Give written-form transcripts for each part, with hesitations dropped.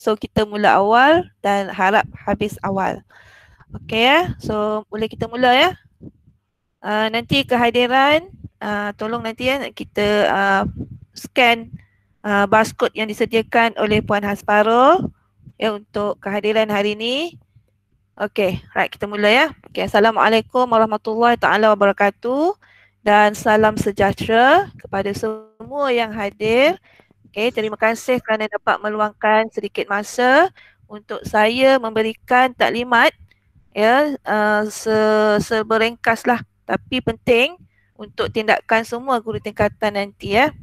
So kita mula awal dan harap habis awal. Okey ya. So boleh kita mula ya. Nanti kehadiran tolong nanti ya kita scan barcode yang disediakan oleh Puan Hasparul ya untuk kehadiran hari ini. Okey, right, kita mula ya. Okey, Assalamualaikum warahmatullahi taala wabarakatuh dan salam sejahtera kepada semua yang hadir. Okey, terima kasih kerana dapat meluangkan sedikit masa untuk saya memberikan taklimat ya seberengkaslah tapi penting untuk tindakan semua guru tingkatan nanti ya.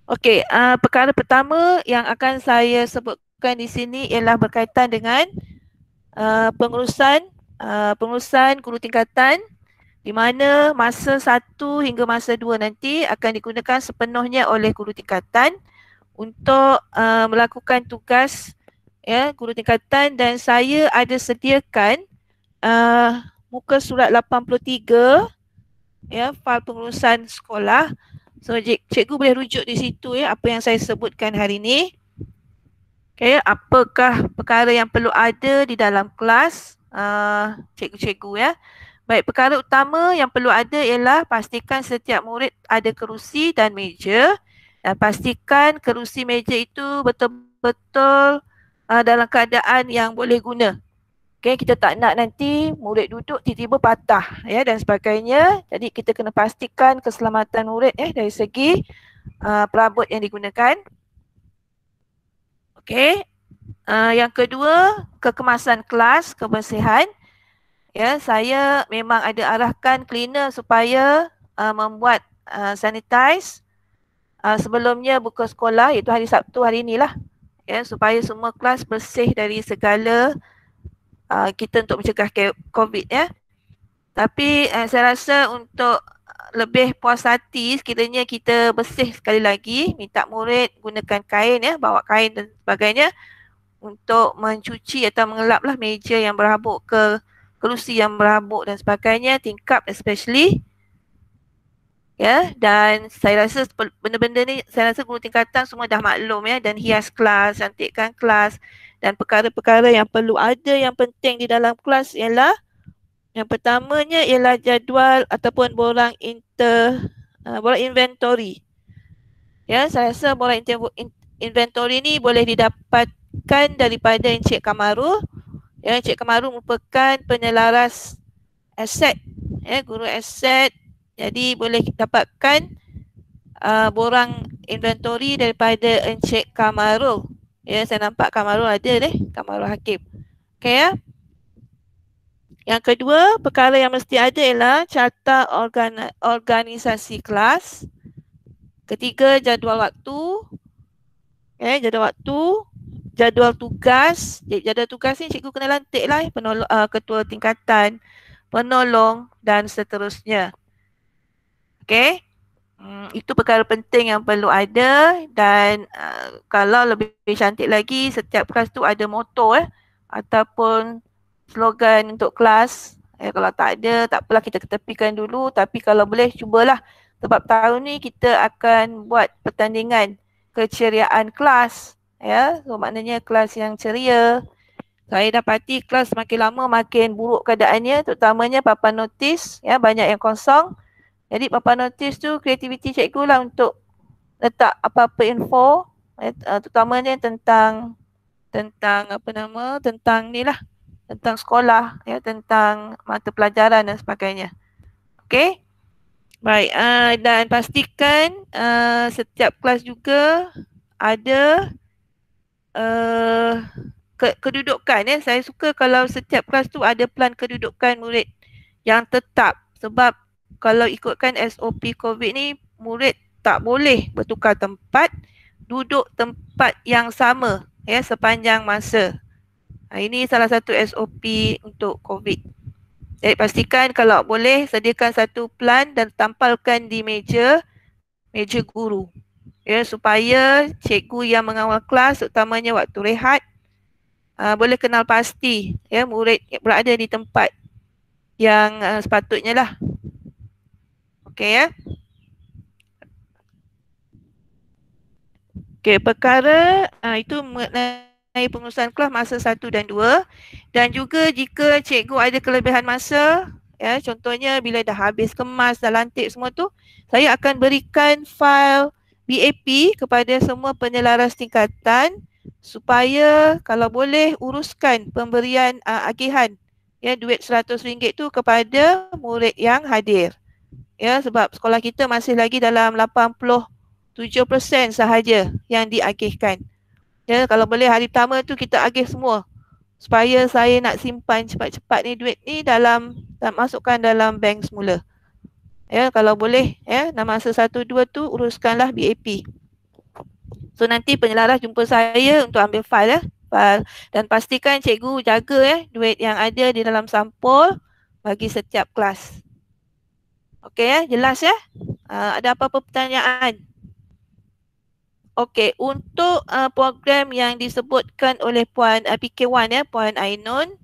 Okey, perkara pertama yang akan saya sebutkan di sini ialah berkaitan dengan pengurusan guru tingkatan di mana masa 1 hingga masa 2 nanti akan digunakan sepenuhnya oleh guru tingkatan untuk melakukan tugas ya guru tingkatan, dan saya ada sediakan muka surat 83 ya fail pengurusan sekolah. So cikgu boleh rujuk di situ ya apa yang saya sebutkan hari ini. Okay, apakah perkara yang perlu ada di dalam kelas cikgu-cikgu ya. Baik, perkara utama yang perlu ada ialah pastikan setiap murid ada kerusi dan meja, dan pastikan kerusi meja itu betul-betul dalam keadaan yang boleh guna. Okay, kita tak nak nanti murid duduk tiba-tiba patah ya dan sebagainya. Jadi kita kena pastikan keselamatan murid ya dari segi perabot yang digunakan. Okay, yang kedua, kekemasan kelas, kebersihan. Ya, saya memang ada arahkan cleaner supaya membuat sanitize sebelumnya buka sekolah, iaitu hari Sabtu hari inilah. Ya, supaya semua kelas bersih dari segala kita untuk mencegah COVID ya. Tapi saya rasa untuk lebih puas hati sekiranya kita bersih sekali lagi, minta murid gunakan kain ya, bawa kain dan sebagainya untuk mencuci atau mengelaplah meja yang berhabuk, kerusi yang berhabuk dan sebagainya, tingkap especially ya. Dan saya rasa benda-benda ni saya rasa guru tingkatan semua dah maklum ya, dan hias kelas, cantikkan kelas, dan perkara-perkara yang perlu ada yang penting di dalam kelas ialah yang pertamanya ialah jadual ataupun borang inventory. Ya, saya rasa borang inventory ni boleh didapatkan daripada Encik Kamaru. Ya, Encik Kamaru merupakan penyelaras aset, ya, guru aset. Jadi boleh dapatkan borang inventory daripada Encik Kamaru. Ya, saya nampak Kamaru ada deh, Kamaru Hakim. Okey ya. Yang kedua, perkara yang mesti ada ialah carta organisasi kelas. Ketiga, jadual waktu. Jadual waktu. Jadual tugas. Jadual tugas ni cikgu kena lantik lah ketua tingkatan, penolong dan seterusnya. Okey. Itu perkara penting yang perlu ada, dan kalau lebih cantik lagi setiap kelas tu ada moto ataupun slogan untuk kelas. Kalau tak ada, tak apalah, kita ketepikan dulu, tapi kalau boleh cubalah, sebab tahun ni kita akan buat pertandingan keceriaan kelas ya. So maknanya kelas yang ceria. Saya dapati kelas makin lama makin buruk keadaannya, terutamanya papan notis ya, banyak yang kosong. Jadi papan notis tu kreativiti cikgu lah untuk letak apa-apa info terutamanya tentang tentang ni lah, tentang sekolah ya, tentang mata pelajaran dan sebagainya. Okey. Baik, dan pastikan setiap kelas juga ada kedudukan ya. Saya suka kalau setiap kelas tu ada pelan kedudukan murid yang tetap, sebab kalau ikutkan SOP COVID ni, murid tak boleh bertukar tempat, duduk tempat yang sama ya sepanjang masa. Ini salah satu SOP untuk COVID. Jadi pastikan kalau boleh sediakan satu plan dan tampalkan di meja guru ya, supaya cikgu yang mengawal kelas terutamanya waktu rehat boleh kenal pasti ya murid berada di tempat yang sepatutnya lah. Okey ya. Okey, perkara itu mengenai pengurusan kelas masa 1 dan 2. Dan juga jika cikgu ada kelebihan masa, ya, contohnya bila dah habis kemas, dah lantik semua tu, saya akan berikan fail BAP kepada semua penyelaras tingkatan supaya kalau boleh uruskan pemberian agihan, ya, duit RM100 tu kepada murid yang hadir. Ya, sebab sekolah kita masih lagi dalam 87% sahaja yang diagihkan. Ya, kalau boleh hari pertama tu kita agih semua supaya saya nak simpan cepat-cepat ni duit ni masukkan dalam bank semula. Ya, kalau boleh, ya, masa 1 2 tu uruskanlah BAP. So nanti penyelaras jumpa saya untuk ambil fail, ya. Fail, dan pastikan cikgu jaga, ya, duit yang ada di dalam sampul bagi setiap kelas. Okey, ya, jelas, ya? Ada apa-apa pertanyaan? Okey, untuk program yang disebutkan oleh Puan PK1, ya, Puan Ainun,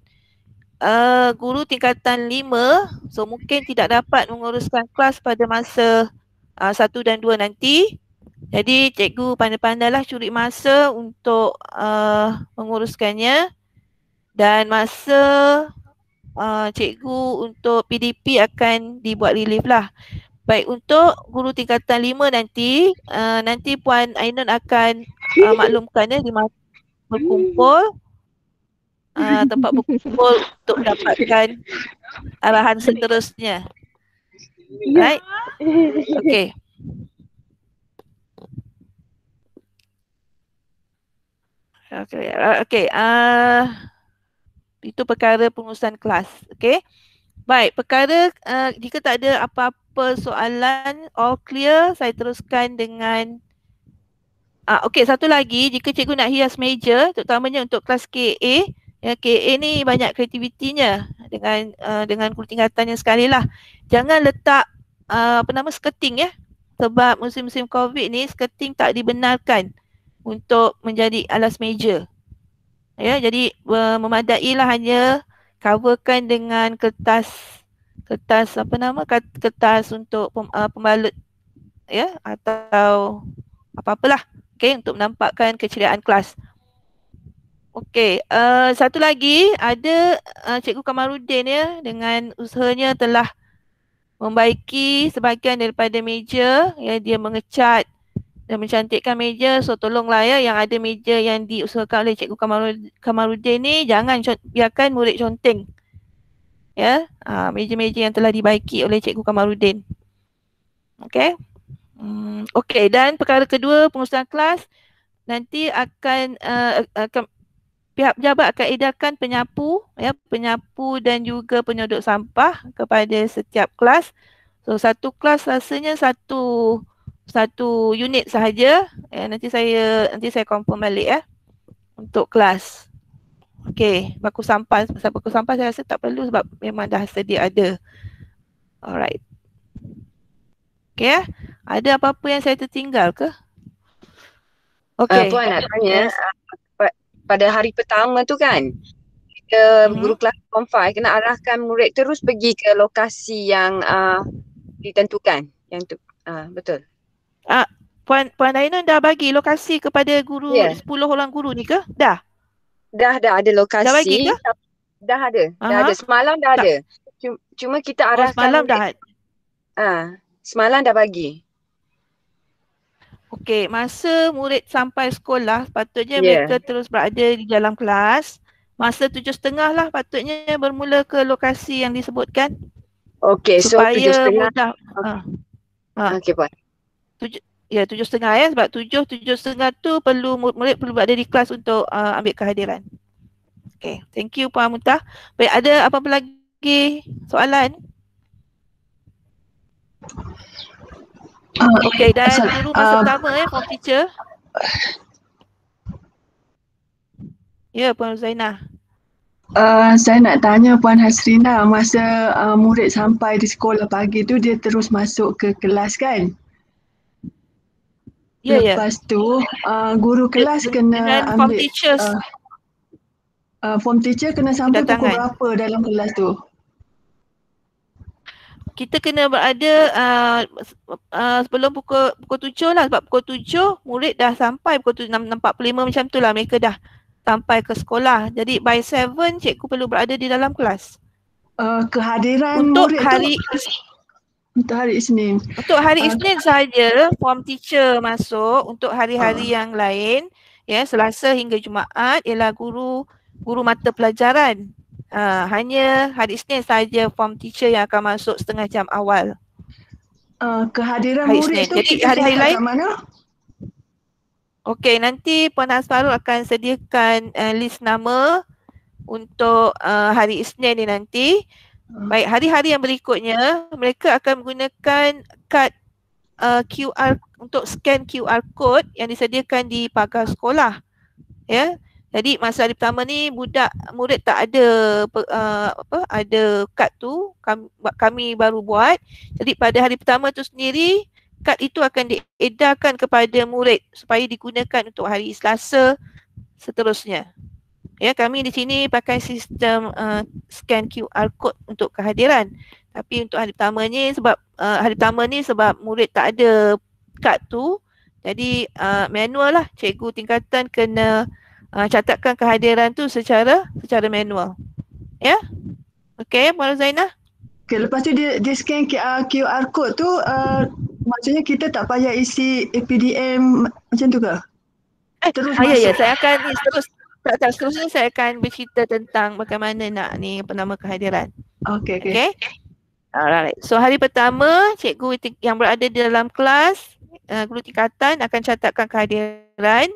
guru tingkatan 5, so mungkin tidak dapat menguruskan kelas pada masa 1 dan 2 nanti. Jadi cikgu pandai-pandailah curi masa untuk menguruskannya, dan masa cikgu untuk PDP akan dibuat relief lah. Baik, untuk guru tingkatan 5 nanti, nanti Puan Ainun akan maklumkan, ya, di mana berkumpul, tempat berkumpul untuk mendapatkan arahan seterusnya. Right? Okay. Okay. Itu perkara pengurusan kelas. Okay. Baik, perkara jika tak ada apa-apa soalan, all clear, saya teruskan dengan okey, satu lagi, jika cikgu nak hias meja, terutamanya untuk kelas KA, ya, KA ni banyak kreativitinya dengan guru tingkatannya sekali lah. Jangan letak skirting, ya. Sebab musim-musim COVID ni skirting tak dibenarkan untuk menjadi alas meja. Ya, jadi memadailah hanya coverkan dengan kertas untuk pembalut, ya, atau apa-apalah, okey, untuk menampakkan keceriaan kelas. Okey, satu lagi ada Cikgu Kamarudin, ya, dengan usahanya telah membaiki sebahagian daripada meja, ya, dia mengecat dan mencantikkan meja. So tolonglah, ya, yang ada meja yang diusahakan oleh Cikgu Kamarudin ni jangan biarkan murid conteng. Ya, meja-meja yang telah dibaiki oleh Cikgu Kamarudin. Okey. Okey, dan perkara kedua, pengurusan kelas nanti akan pihak pejabat akan edarkan penyapu, ya, penyapu dan juga penyodok sampah kepada setiap kelas. So satu kelas rasanya satu unit sahaja. Nanti saya confirm balik, ya, untuk kelas. Okey, baku sampah saya rasa tak perlu sebab memang dah sedia ada. Alright. Okey, ya. Ada apa-apa yang saya tertinggal ke? Okey. Puan nak tanya, pada hari pertama tu kan, kita guru kelas Form 5 kena arahkan murid terus pergi ke lokasi yang ditentukan. Yang tu, betul. Puan Ainun dah bagi lokasi kepada guru, 10 orang guru ni ke? Dah? Dah ada lokasi. Dah bagi ke? Dah ada. Semalam dah ada. Cuma kita arahkan. Semalam dah ada. Semalam dah bagi. Okey, masa murid sampai sekolah patutnya mereka terus berada di dalam kelas. Masa 7.30 lah patutnya bermula ke lokasi yang disebutkan. Okey, so 7.30 mudah. Okey, Puan. 7.30, ya, sebab 7.30 tu murid perlu berada di kelas untuk ambil kehadiran. Okey, thank you Puan Muntah. Baik, ada apa-apa lagi soalan? Okey, dan guru masa pertama, form teacher. Ya, Puan Zainah. Saya nak tanya Puan Hasrina, masa murid sampai di sekolah pagi tu dia terus masuk ke kelas kan? Ya. Lepas tu guru kelas kena ambil form teachers. Form teacher kena sampai pukul berapa dalam kelas tu? Kita kena berada sebelum pukul 7 lah, sebab pukul 7 murid dah sampai, pukul 6.45 macam tu lah mereka dah sampai ke sekolah. Jadi by 7 cikgu perlu berada di dalam kelas. Kehadiran Untuk murid hari untuk hari Isnin. Untuk hari Isnin saja form teacher masuk. Untuk hari-hari yang lain, ya, Selasa hingga Jumaat ialah guru mata pelajaran. Hanya hari Isnin saja form teacher yang akan masuk setengah jam awal. Kehadiran Hari murid Isnin. tu Jadi kita hari-hari catat lain, kat mana? okey, nanti Puan Hasfarul akan sediakan list nama untuk hari Isnin ni nanti. Baik, hari-hari yang berikutnya mereka akan menggunakan kad QR untuk scan QR code yang disediakan di pagar sekolah. Ya. Jadi masa hari pertama ni murid tak ada ada kad tu, kami baru buat. Jadi pada hari pertama tu sendiri kad itu akan diedarkan kepada murid supaya digunakan untuk hari Selasa seterusnya. Ya, kami di sini pakai sistem scan QR code untuk kehadiran. Tapi untuk hari pertama ni sebab murid tak ada kad tu, jadi manual lah, cikgu tingkatan kena catatkan kehadiran tu secara manual. Ya. Okey, Puan Zainah. Okay, lepas tu dia scan QR code tu, maksudnya kita tak payah isi APDM macam tu ke? Terus masuk. Ya, saya akan seterusnya saya akan bercerita tentang bagaimana nak nama kehadiran. Okay. Alright. So hari pertama cikgu yang berada di dalam kelas, guru tingkatan akan catatkan kehadiran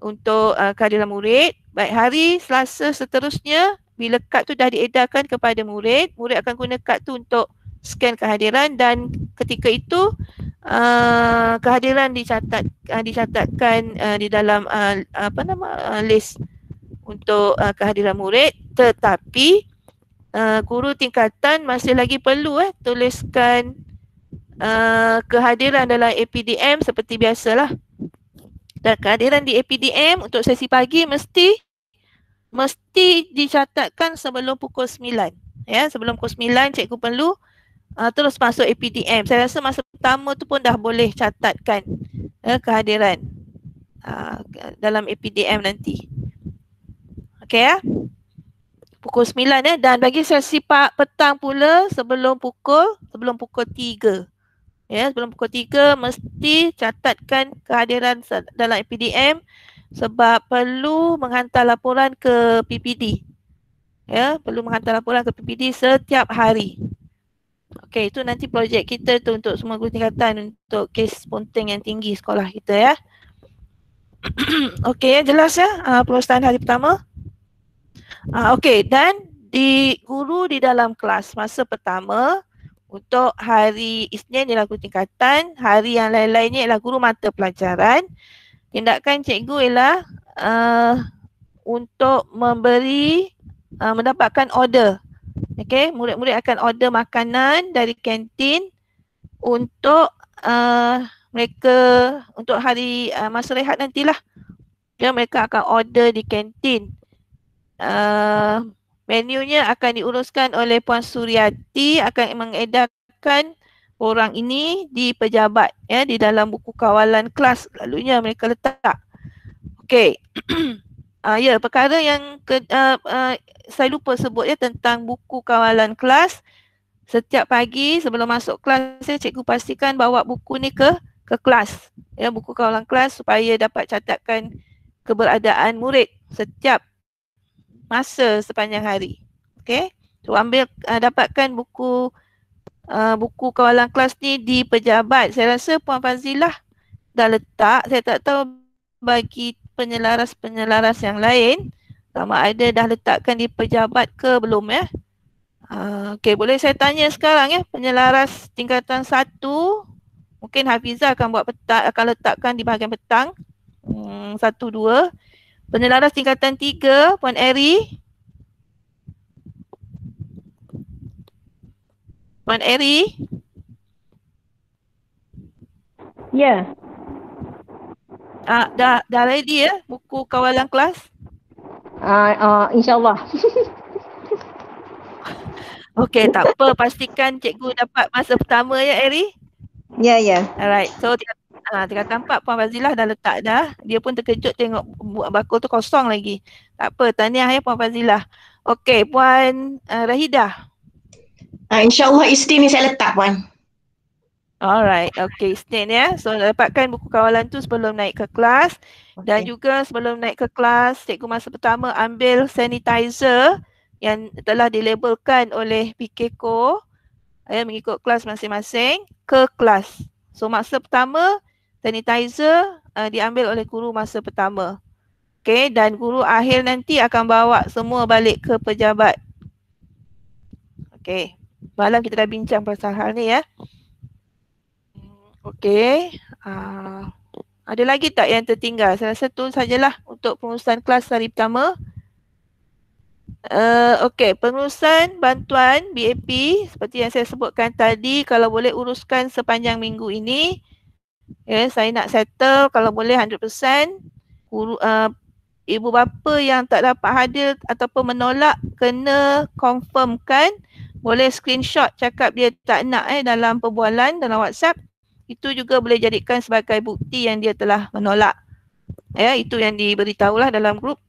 untuk kehadiran murid. Baik, hari Selasa seterusnya bila kad tu dah diedarkan kepada murid akan guna kad tu untuk scan kehadiran dan ketika itu kehadiran dicatatkan di dalam list untuk kehadiran murid, tetapi guru tingkatan masih lagi perlu tuliskan kehadiran dalam APDM seperti biasalah. Dan kehadiran di APDM untuk sesi pagi mesti dicatatkan sebelum pukul 9. Ya, sebelum pukul 9 cikgu perlu terus masuk APDM. Saya rasa masa pertama tu pun dah boleh catatkan kehadiran dalam APDM nanti. Okey ya. Pukul 9 dan bagi sesi petang pula sebelum pukul 3. Ya, sebelum pukul 3 mesti catatkan kehadiran dalam APDM sebab perlu menghantar laporan ke PPD. Ya, perlu menghantar laporan ke PPD setiap hari. Okey, itu nanti projek kita tu untuk semua guru tingkatan untuk kes ponteng yang tinggi sekolah kita ya. Okey, jelas ya pelaksanaan hari pertama. Okey, dan guru di dalam kelas masa pertama untuk hari Isnin ialah guru tingkatan, hari yang lain-lainnya ialah guru mata pelajaran. Tindakan cikgu ialah untuk mendapatkan order. Okey, murid-murid akan order makanan dari kantin untuk mereka untuk hari masa rehat nantilah. Ya, mereka akan order di kantin. Menunya akan diuruskan oleh Puan Suryati, akan mengedarkan orang ini di pejabat ya, di dalam buku kawalan kelas lalunya mereka letak. Okey. Ya, perkara yang saya lupa sebut ya tentang buku kawalan kelas. Setiap pagi sebelum masuk kelas cikgu pastikan bawa buku ni ke kelas. Ya, buku kawalan kelas supaya dapat catatkan keberadaan murid setiap masa sepanjang hari. Okey. Tu dapatkan buku kawalan kelas ni di pejabat. Saya rasa Puan Fazilah dah letak. Saya tak tahu bagi penyelaras yang lain sama ada dah letakkan di pejabat ke belum ya. Okey, boleh saya tanya sekarang ya, penyelaras tingkatan 1 mungkin Hafizah akan letakkan di bahagian petang. 1, 2. Penyelaras tingkatan 3 Puan Eri. Puan Eri. Ya. Dah ready ya buku kawalan kelas? InsyaAllah. Okey, tak apa. Pastikan cikgu dapat masa pertama ya, Eri? Ya. Alright. So tingkatan 4 Puan Fazilah dah letak dah. Dia pun terkejut tengok bakul tu kosong lagi. Tak apa, tahniah ya Puan Fazilah. Okey, Puan Rahidah. InsyaAllah Isnin ni saya letak Puan. Alright, okay, Isnin ya. So dapatkan buku kawalan tu sebelum naik ke kelas. Dan juga sebelum naik ke kelas, cikgu masa pertama ambil sanitizer yang telah dilabelkan oleh PKCO mengikut kelas masing-masing ke kelas. So masa pertama, sanitizer diambil oleh guru masa pertama. Okay, dan guru akhir nanti akan bawa semua balik ke pejabat. Okay, malam kita dah bincang pasal hal ni ya. Okey, ada lagi tak yang tertinggal? Saya rasa tu sajalah untuk pengurusan kelas hari pertama. Okey, pengurusan bantuan BAP seperti yang saya sebutkan tadi, kalau boleh uruskan sepanjang minggu ini. Ya, saya nak settle kalau boleh 100%. Ibu bapa yang tak dapat hadir ataupun menolak kena confirmkan. Boleh screenshot cakap dia tak nak dalam perbualan dalam WhatsApp. Itu juga boleh jadikan sebagai bukti yang dia telah menolak. Ya, itu yang diberitahulah dalam grup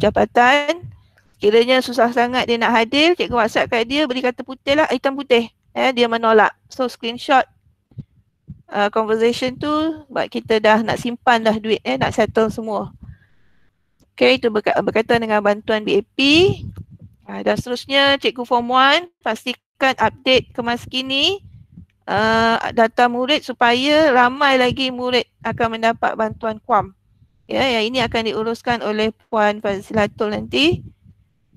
jabatan. Kiranya susah sangat dia nak hadir, cikgu WhatsApp kat dia beri kata putih lah, hitam putih. Ya, dia menolak. So screenshot conversation tu sebab kita dah nak simpan dah duit, nak settle semua. Okay, itu berkaitan dengan bantuan BAP. Dan seterusnya cikgu Form 1 pastikan update kemas kini data murid supaya ramai lagi murid akan mendapat bantuan KUAM. Ya, yang ini akan diuruskan oleh Puan Fazilatul nanti.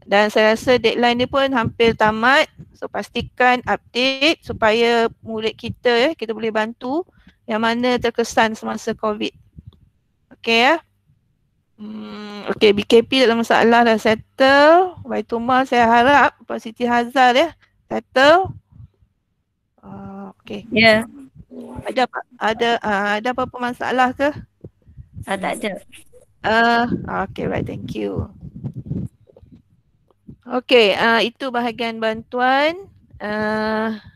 Dan saya rasa deadline dia pun hampir tamat. So pastikan update supaya murid kita kita boleh bantu yang mana terkesan semasa COVID. Okey ya. Okey, BKP dalam masalah dah settle. Baitul saya harap Puan Siti Hazal ya settle. Okey. Ya. Ada apa-apa masalah ke? Tak ada. Okay, right, thank you. Okay, itu bahagian bantuan.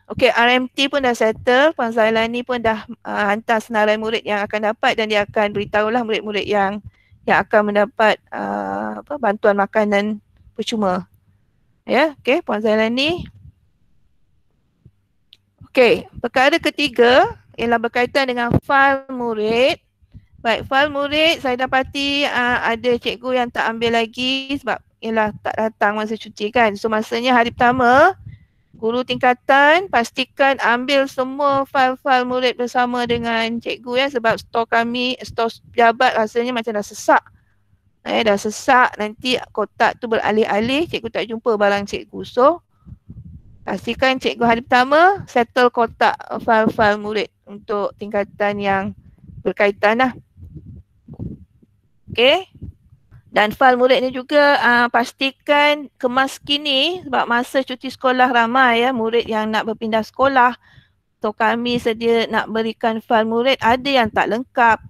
Okay, RMT pun dah settle. Puan Zailani pun dah hantar senarai murid yang akan dapat dan dia akan beritahulah murid-murid yang akan mendapat bantuan makanan percuma. Ya, okay, Puan Zailani. Okay, perkara ketiga ialah berkaitan dengan fail murid. Baik, fail murid saya dapati ada cikgu yang tak ambil lagi sebab ialah tak datang masa cuti kan. So masanya hari pertama, guru tingkatan pastikan ambil semua fail-fail murid bersama dengan cikgu ya sebab stor kami, stor pejabat rasanya macam dah sesak. Dah sesak, nanti kotak tu beralih-alih, cikgu tak jumpa barang cikgu. So pastikan cikgu hari pertama settle kotak fail-fail murid untuk tingkatan yang berkaitan lah. Okay. Dan fail murid ni juga pastikan kemas kini sebab masa cuti sekolah ramai ya murid yang nak berpindah sekolah. So kami sedia nak berikan fail murid, ada yang tak lengkap.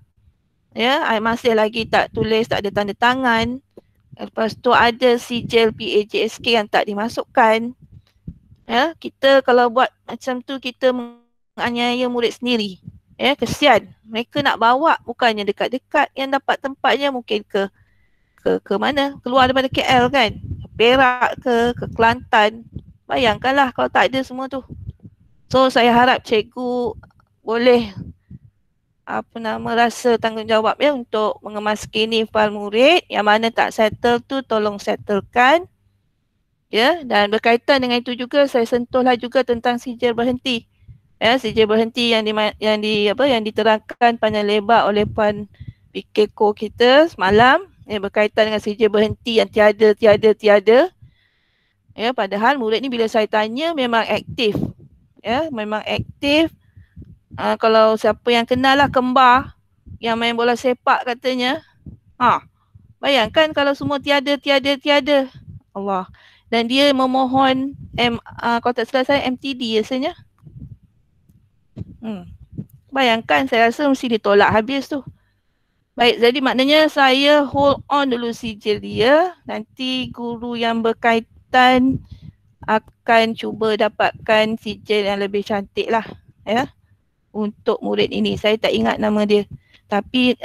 Ya, masih lagi tak tulis, tak ada tanda tangan. Lepas tu ada sijil PAJSK yang tak dimasukkan. Ya, kita kalau buat macam tu kita menganiaya murid sendiri. Ya, kesian. Mereka nak bawa bukannya dekat-dekat, yang dapat tempatnya mungkin ke mana? Keluar daripada KL kan? Perak ke Kelantan. Bayangkanlah kalau tak ada semua tu. So saya harap cikgu boleh rasa tanggungjawab ya untuk mengemaskini fail murid yang mana tak settle tu tolong settlekan. Ya, dan berkaitan dengan itu juga saya sentuhlah juga tentang sijil berhenti. Ya, sijil berhenti yang diterangkan panjang lebar oleh Puan PKCO kita semalam, ya, berkaitan dengan sijil berhenti yang tiada. Ya, padahal murid ni bila saya tanya memang aktif. Ya, memang aktif. Kalau siapa yang kenal lah kembar yang main bola sepak katanya. Bayangkan kalau semua tiada. Allah. Dan dia memohon kalau tak salah saya MTD rasanya. Bayangkan, saya rasa mesti ditolak habis tu. Baik, jadi maknanya saya hold on dulu sijil dia. Nanti guru yang berkaitan akan cuba dapatkan sijil yang lebih cantik lah. Ya. untuk murid ini. Saya tak ingat nama dia. Tapi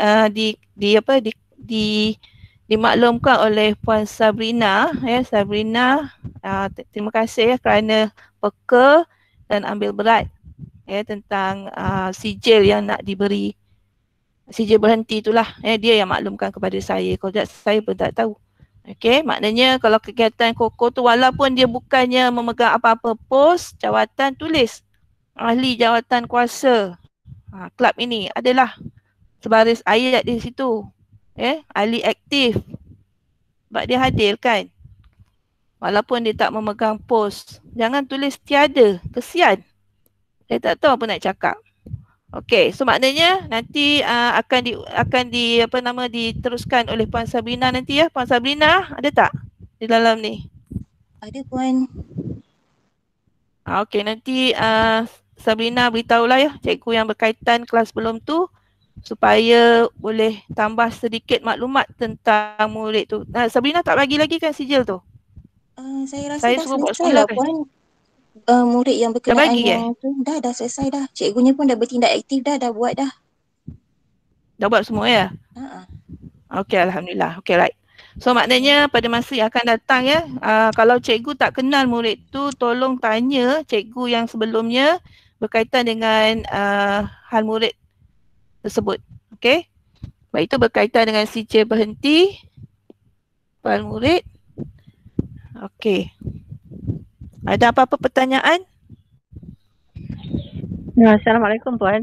dimaklumkan oleh Puan Sabrina, Sabrina, terima kasih kerana peka dan ambil berat tentang sijil yang nak diberi. Sijil berhenti itulah, dia yang maklumkan kepada saya. Kalau tak, saya pun tak tahu. Okey, maknanya kalau kegiatan KOKO tu walaupun dia bukannya memegang apa-apa pos, jawatan, tulis ahli jawatan kuasa klub ini adalah sebaris ayat di situ. Ahli aktif. Sebab dia hadir kan. Walaupun dia tak memegang pos. Jangan tulis tiada, kesian. Saya tak tahu apa nak cakap. Okey, so maknanya nanti diteruskan oleh Puan Sabrina nanti ya. Puan Sabrina ada tak di dalam ni? Ada Puan. Okey, nanti Sabrina beritahulah ya cikgu yang berkaitan kelas sebelum tu supaya boleh tambah sedikit maklumat tentang murid tu. Sabrina tak bagi lagi kan sijil tu? Saya rasa Saya dah suruh buat selesai semula lah kan? Puan. Murid yang berkenaan bagi, yang tu dah selesai dah. Cikgunya pun dah bertindak aktif dah buat dah. Dah buat semua ya? Okey, alhamdulillah. Okey, right. So maknanya pada masa yang akan datang ya, kalau cikgu tak kenal murid tu, tolong tanya cikgu yang sebelumnya berkaitan dengan hal murid tersebut. Okey. Sebab itu berkaitan dengan sijil berhenti hal murid. Okey. Ada apa-apa pertanyaan? Assalamualaikum Puan.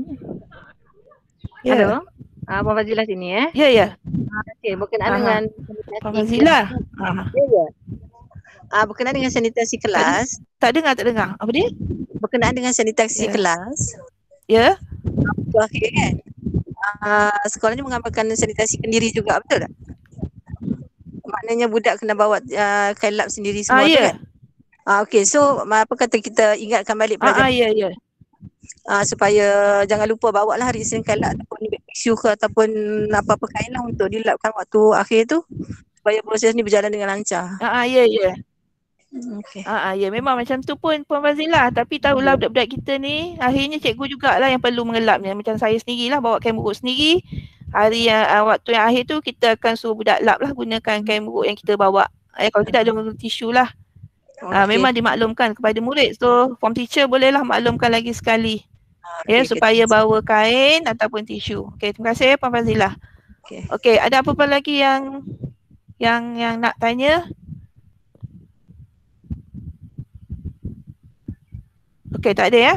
Ya. Hello. Puan Fazilah sini Ya, ya. Okey, berkenaan dengan Puan Fazilah. Ya. Berkenaan dengan sanitasi kelas. Tak dengar. Apa dia? Berkenaan dengan sanitasi kelas. Ya. Akhir kan. Sekolah ni mengamalkan sanitasi sendiri juga, betul tak? Maknanya budak kena bawa kain lap sendiri semua tu kan? Okey, so apa kata kita ingatkan balik pelajar. Ya. Supaya jangan lupa bawa lah hari Isnin kain lap ataupun tisu ke ataupun apa-apa kain lah untuk dilapkan waktu akhir tu supaya proses ni berjalan dengan lancar. Ya. Okey. Ya, memang macam tu pun Puan Fazilah. Tapi tahulah budak-budak kita ni akhirnya cikgu jugalah yang perlu mengelapnya. Macam saya sendirilah bawa kain buruk sendiri. Hari yang waktu yang akhir tu kita akan suruh budak lap lah gunakan kain buruk yang kita bawa. Kalau tidak ada tisu lah. Memang dimaklumkan kepada murid. So form teacher bolehlah maklumkan lagi sekali. Supaya bawa kain ataupun tisu. Okey, terima kasih Puan Fazilah. Okey, ada apa-apa lagi yang nak tanya? Okey, tak ada ya.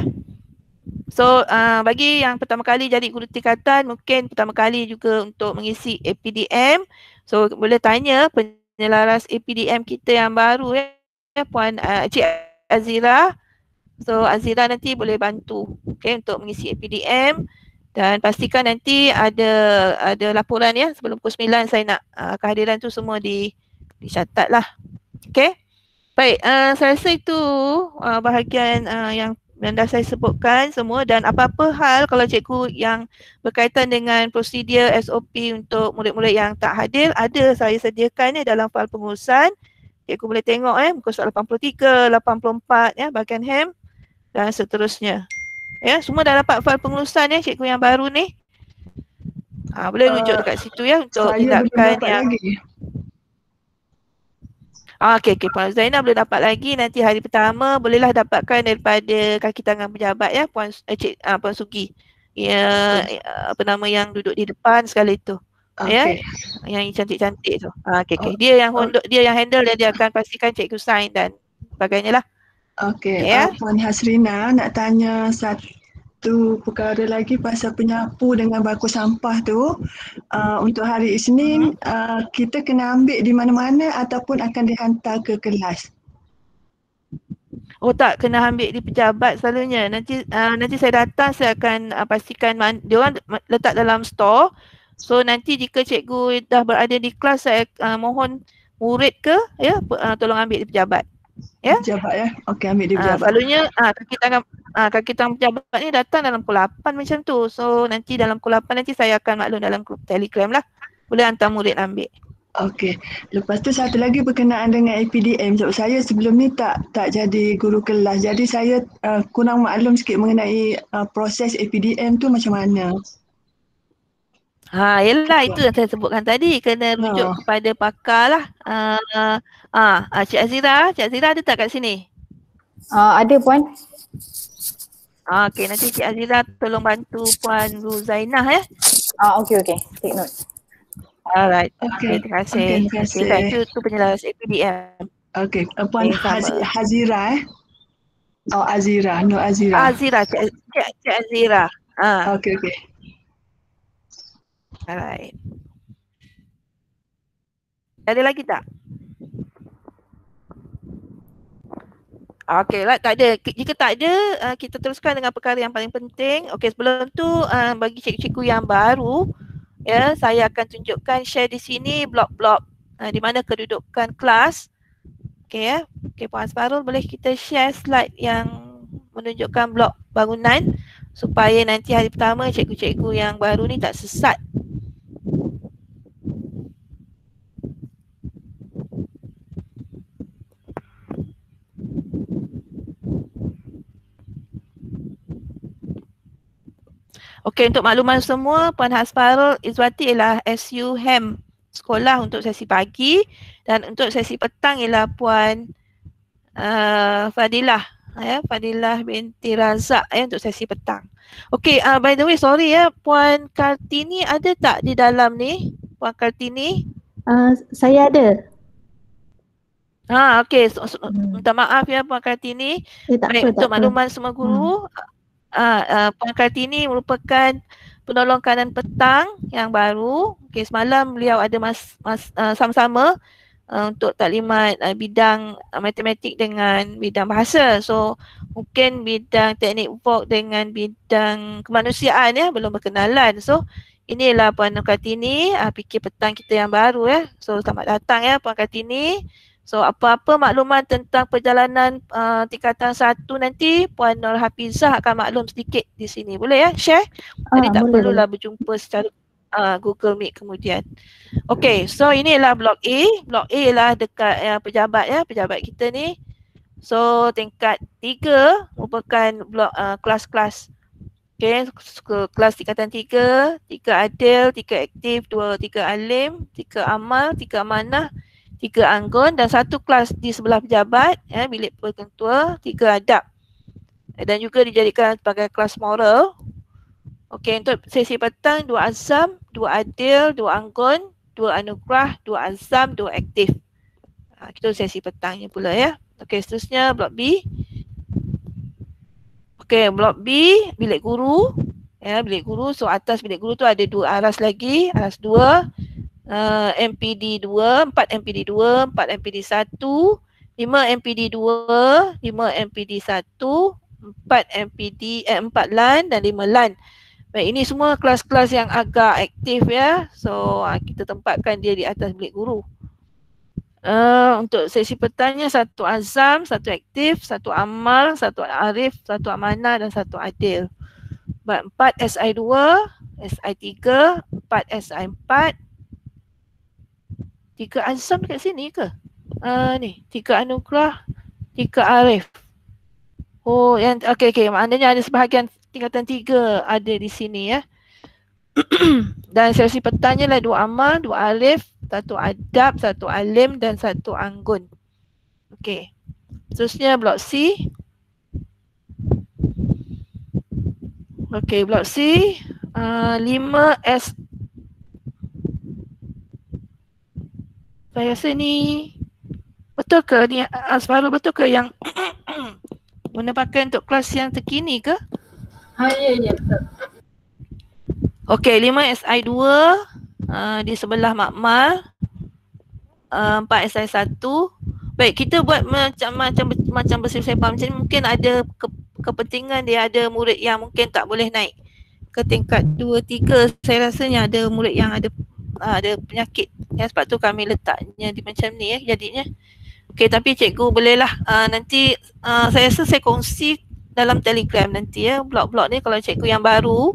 So bagi yang pertama kali jadi guru tingkatan, mungkin pertama kali juga untuk mengisi APDM. So boleh tanya penyelaras APDM kita yang baru ya Puan Cik Azira. So Azira nanti boleh bantu untuk mengisi APDM dan pastikan nanti ada laporan ya sebelum pukul 9 saya nak kehadiran tu semua dicatat lah. Okey. Baik, saya rasa itu bahagian yang dah saya sebutkan semua dan apa-apa hal kalau cikgu yang berkaitan dengan prosedur SOP untuk murid-murid yang tak hadir ada saya sediakan dalam fail pengurusan. Cikgu boleh tengok muka surat 83, 84 ya bahagian HEM dan seterusnya. Ya, semua dah dapat fail pengurusan ya cikgu yang baru ni. Boleh rujuk dekat situ ya untuk tindakan yang Okey, Puan Zainal boleh dapat lagi nanti hari pertama bolehlah dapatkan daripada kaki tangan pejabat ya Puan Puan Sugi. Ya, apa nama yang duduk di depan sekali tu. Ya. Yang cantik-cantik tu. Okey. Dia yang handle dan dia akan pastikan cikgu sign dan sebagainya lah. Okey, Puan Hasrina nak tanya satu perkara lagi pasal penyapu dengan bako sampah tu. Untuk hari Isnin kita kena ambil di mana-mana ataupun akan dihantar ke kelas? Oh tak, kena ambil di pejabat selalunya. Nanti saya datang saya akan pastikan dia orang letak dalam store. So nanti jika cikgu dah berada di kelas saya mohon murid ke tolong ambil di pejabat. Ya. Pejabat ya. Okey, ambil di pejabat. Selalunya kaki tangan pejabat ni datang dalam pukul 8 macam tu. So nanti dalam pukul 8 nanti saya akan maklum dalam grup Telegram lah. Boleh hantar murid ambil. Okey. Lepas tu satu lagi berkenaan dengan APDM. Sebab saya sebelum ni tak jadi guru kelas. Jadi saya kurang maklum sikit mengenai proses APDM tu macam mana. Yelah itu yang saya sebutkan tadi. Kena rujuk kepada pakar lah. Cik Azira ada tak kat sini? Ada Puan. Okey, nanti Cik Azira tolong bantu Puan Ruzainah ya. Okey. Take note. Alright. Okey. Terima kasih. Okey, terima kasih. Itu penjelasan APDM. Okey, Puan Hazira Azira, Nur Azira. Azira, Cik Azira. Okey. Alright. Ada lagi tak? Okey, tak ada. Jika tak ada, kita teruskan dengan perkara yang paling penting. Okey, sebelum tu bagi cikgu-cikgu yang baru, ya, saya akan tunjukkan share di sini blok-blok di mana kedudukan kelas. Okey ya. Okey, Puan Asparul, boleh kita share slide yang menunjukkan blok bangunan supaya nanti hari pertama cikgu-cikgu yang baru ni tak sesat. Okey, untuk makluman semua, Puan Hasparul Izwati ialah SU HEM sekolah untuk sesi pagi dan untuk sesi petang ialah Puan Fadilah Fadilah binti Razak untuk sesi petang. Okey, by the way sorry ya, Puan Kartini ada tak di dalam ni? Puan Kartini? Saya ada. Okey, minta maaf ya Puan Kartini. Baik, untuk makluman semua guru, Puan Kartini merupakan penolong kanan petang yang baru. Okey, semalam beliau ada sama-sama untuk taklimat bidang matematik dengan bidang bahasa. So mungkin bidang teknik work dengan bidang kemanusiaan ya belum berkenalan. So inilah Puan Kartini, fikir petang kita yang baru ya. So selamat datang ya Puan Kartini. So apa-apa makluman tentang perjalanan tingkatan 1 nanti Puan Nur Hafizah akan maklum sedikit di sini. Boleh ya share? Jadi tak perlulah berjumpa secara Google Meet kemudian. Okey, so inilah blok A. Blok A ialah dekat pejabat kita ni. So tingkat 3 merupakan blok kelas-kelas. Okey, kelas tingkatan 3 adil, 3 aktif, 3 alim, 3 amal, 3 amanah, 3 anggun dan 1 kelas di sebelah pejabat, bilik pengetua, 3 adab. Dan juga dijadikan sebagai kelas moral. Okey, untuk sesi petang 2 azam, 2 adil, 2 anggun, 2 anugerah, 2 azam, 2 aktif. Itu sesi petangnya pula ya. Okey, seterusnya blok B. Okey, blok B, bilik guru. Ya, bilik guru. So atas bilik guru tu ada 2 aras lagi, aras 2. MPD 2, 4 MPD 2, 4 MPD 1, 5 MPD 2, 5 MPD 1, 4 LAN dan 5 LAN. Baik, ini semua kelas-kelas yang agak aktif ya. So kita tempatkan dia di atas bilik guru. Untuk sesi petangnya 1 azam, 1 aktif, 1 amal, 1 arif, 1 amanah dan 1 adil. 4 SI2, SI3, 4 SI4, 3 azam dekat sini ke? Ni, 3 anugerah, 3 arif. Oh, yang okey, maknanya ada sebahagian tingkatan 3 ada di sini ya. Dan sesi petangnya lah 2 amal, 2 alif, 1 adab, 1 alim dan 1 anggun. Okey. Seterusnya blok C. Okey, blok C 5 S. Saya rasa ni betul ke ni Asfarul, betul ke yang merupakan untuk kelas yang terkini ke? Ya betul. Okey, 5 SI2 di sebelah makmal, 4 SI1. Baik, kita buat macam bersepah macam ni. Mungkin ada kepentingan dia, ada murid yang mungkin tak boleh naik ke tingkat 2, 3. Saya rasanya ada murid yang ada penyakit ya, sebab tu kami letaknya di macam ni ya jadinya. Okey, tapi cikgu bolehlah nanti saya rasa saya kongsi dalam Telegram nanti ya blok-blok ni kalau cikgu yang baru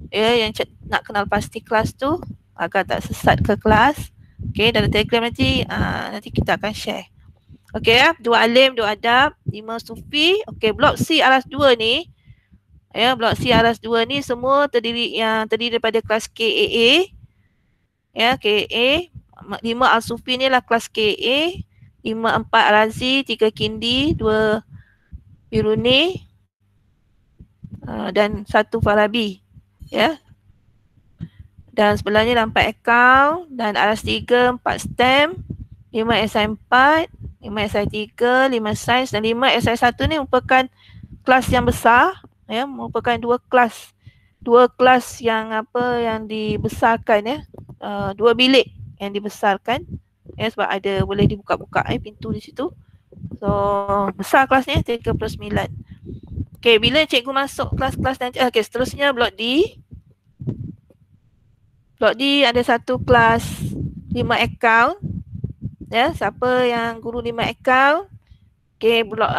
ya yang nak kenal pasti kelas tu agar tak sesat ke kelas. Okay, dalam Telegram nanti nanti kita akan share. Okay ya, 2 alim, 2 adab, 5 sufi. Okay, blok C aras 2 ni, ya, blok C aras 2 ni semua terdiri daripada kelas KAA. Ya, KAA. 5 al-sufi ni lah kelas KA, 5 4 Razi, 3 Kindi, 2 Biruni dan 1 Farabi. Ya. Dan sebelahnya 4 akaun dan aras 3, 4 STEM, 5 SI4, 5 SI3, 5 sains dan 5 SI1 ni merupakan kelas yang besar, ya, merupakan dua kelas yang dibesarkan, ya. 2 bilik yang dibesarkan, ya, sebab ada boleh dibuka-buka pintu di situ. So besar kelasnya 39. Okey, bila cikgu masuk kelas-kelas nanti, okey, seterusnya blok D. Blok D ada satu kelas 5 akaun. Ya, siapa yang guru 5 akaun? Okey, blok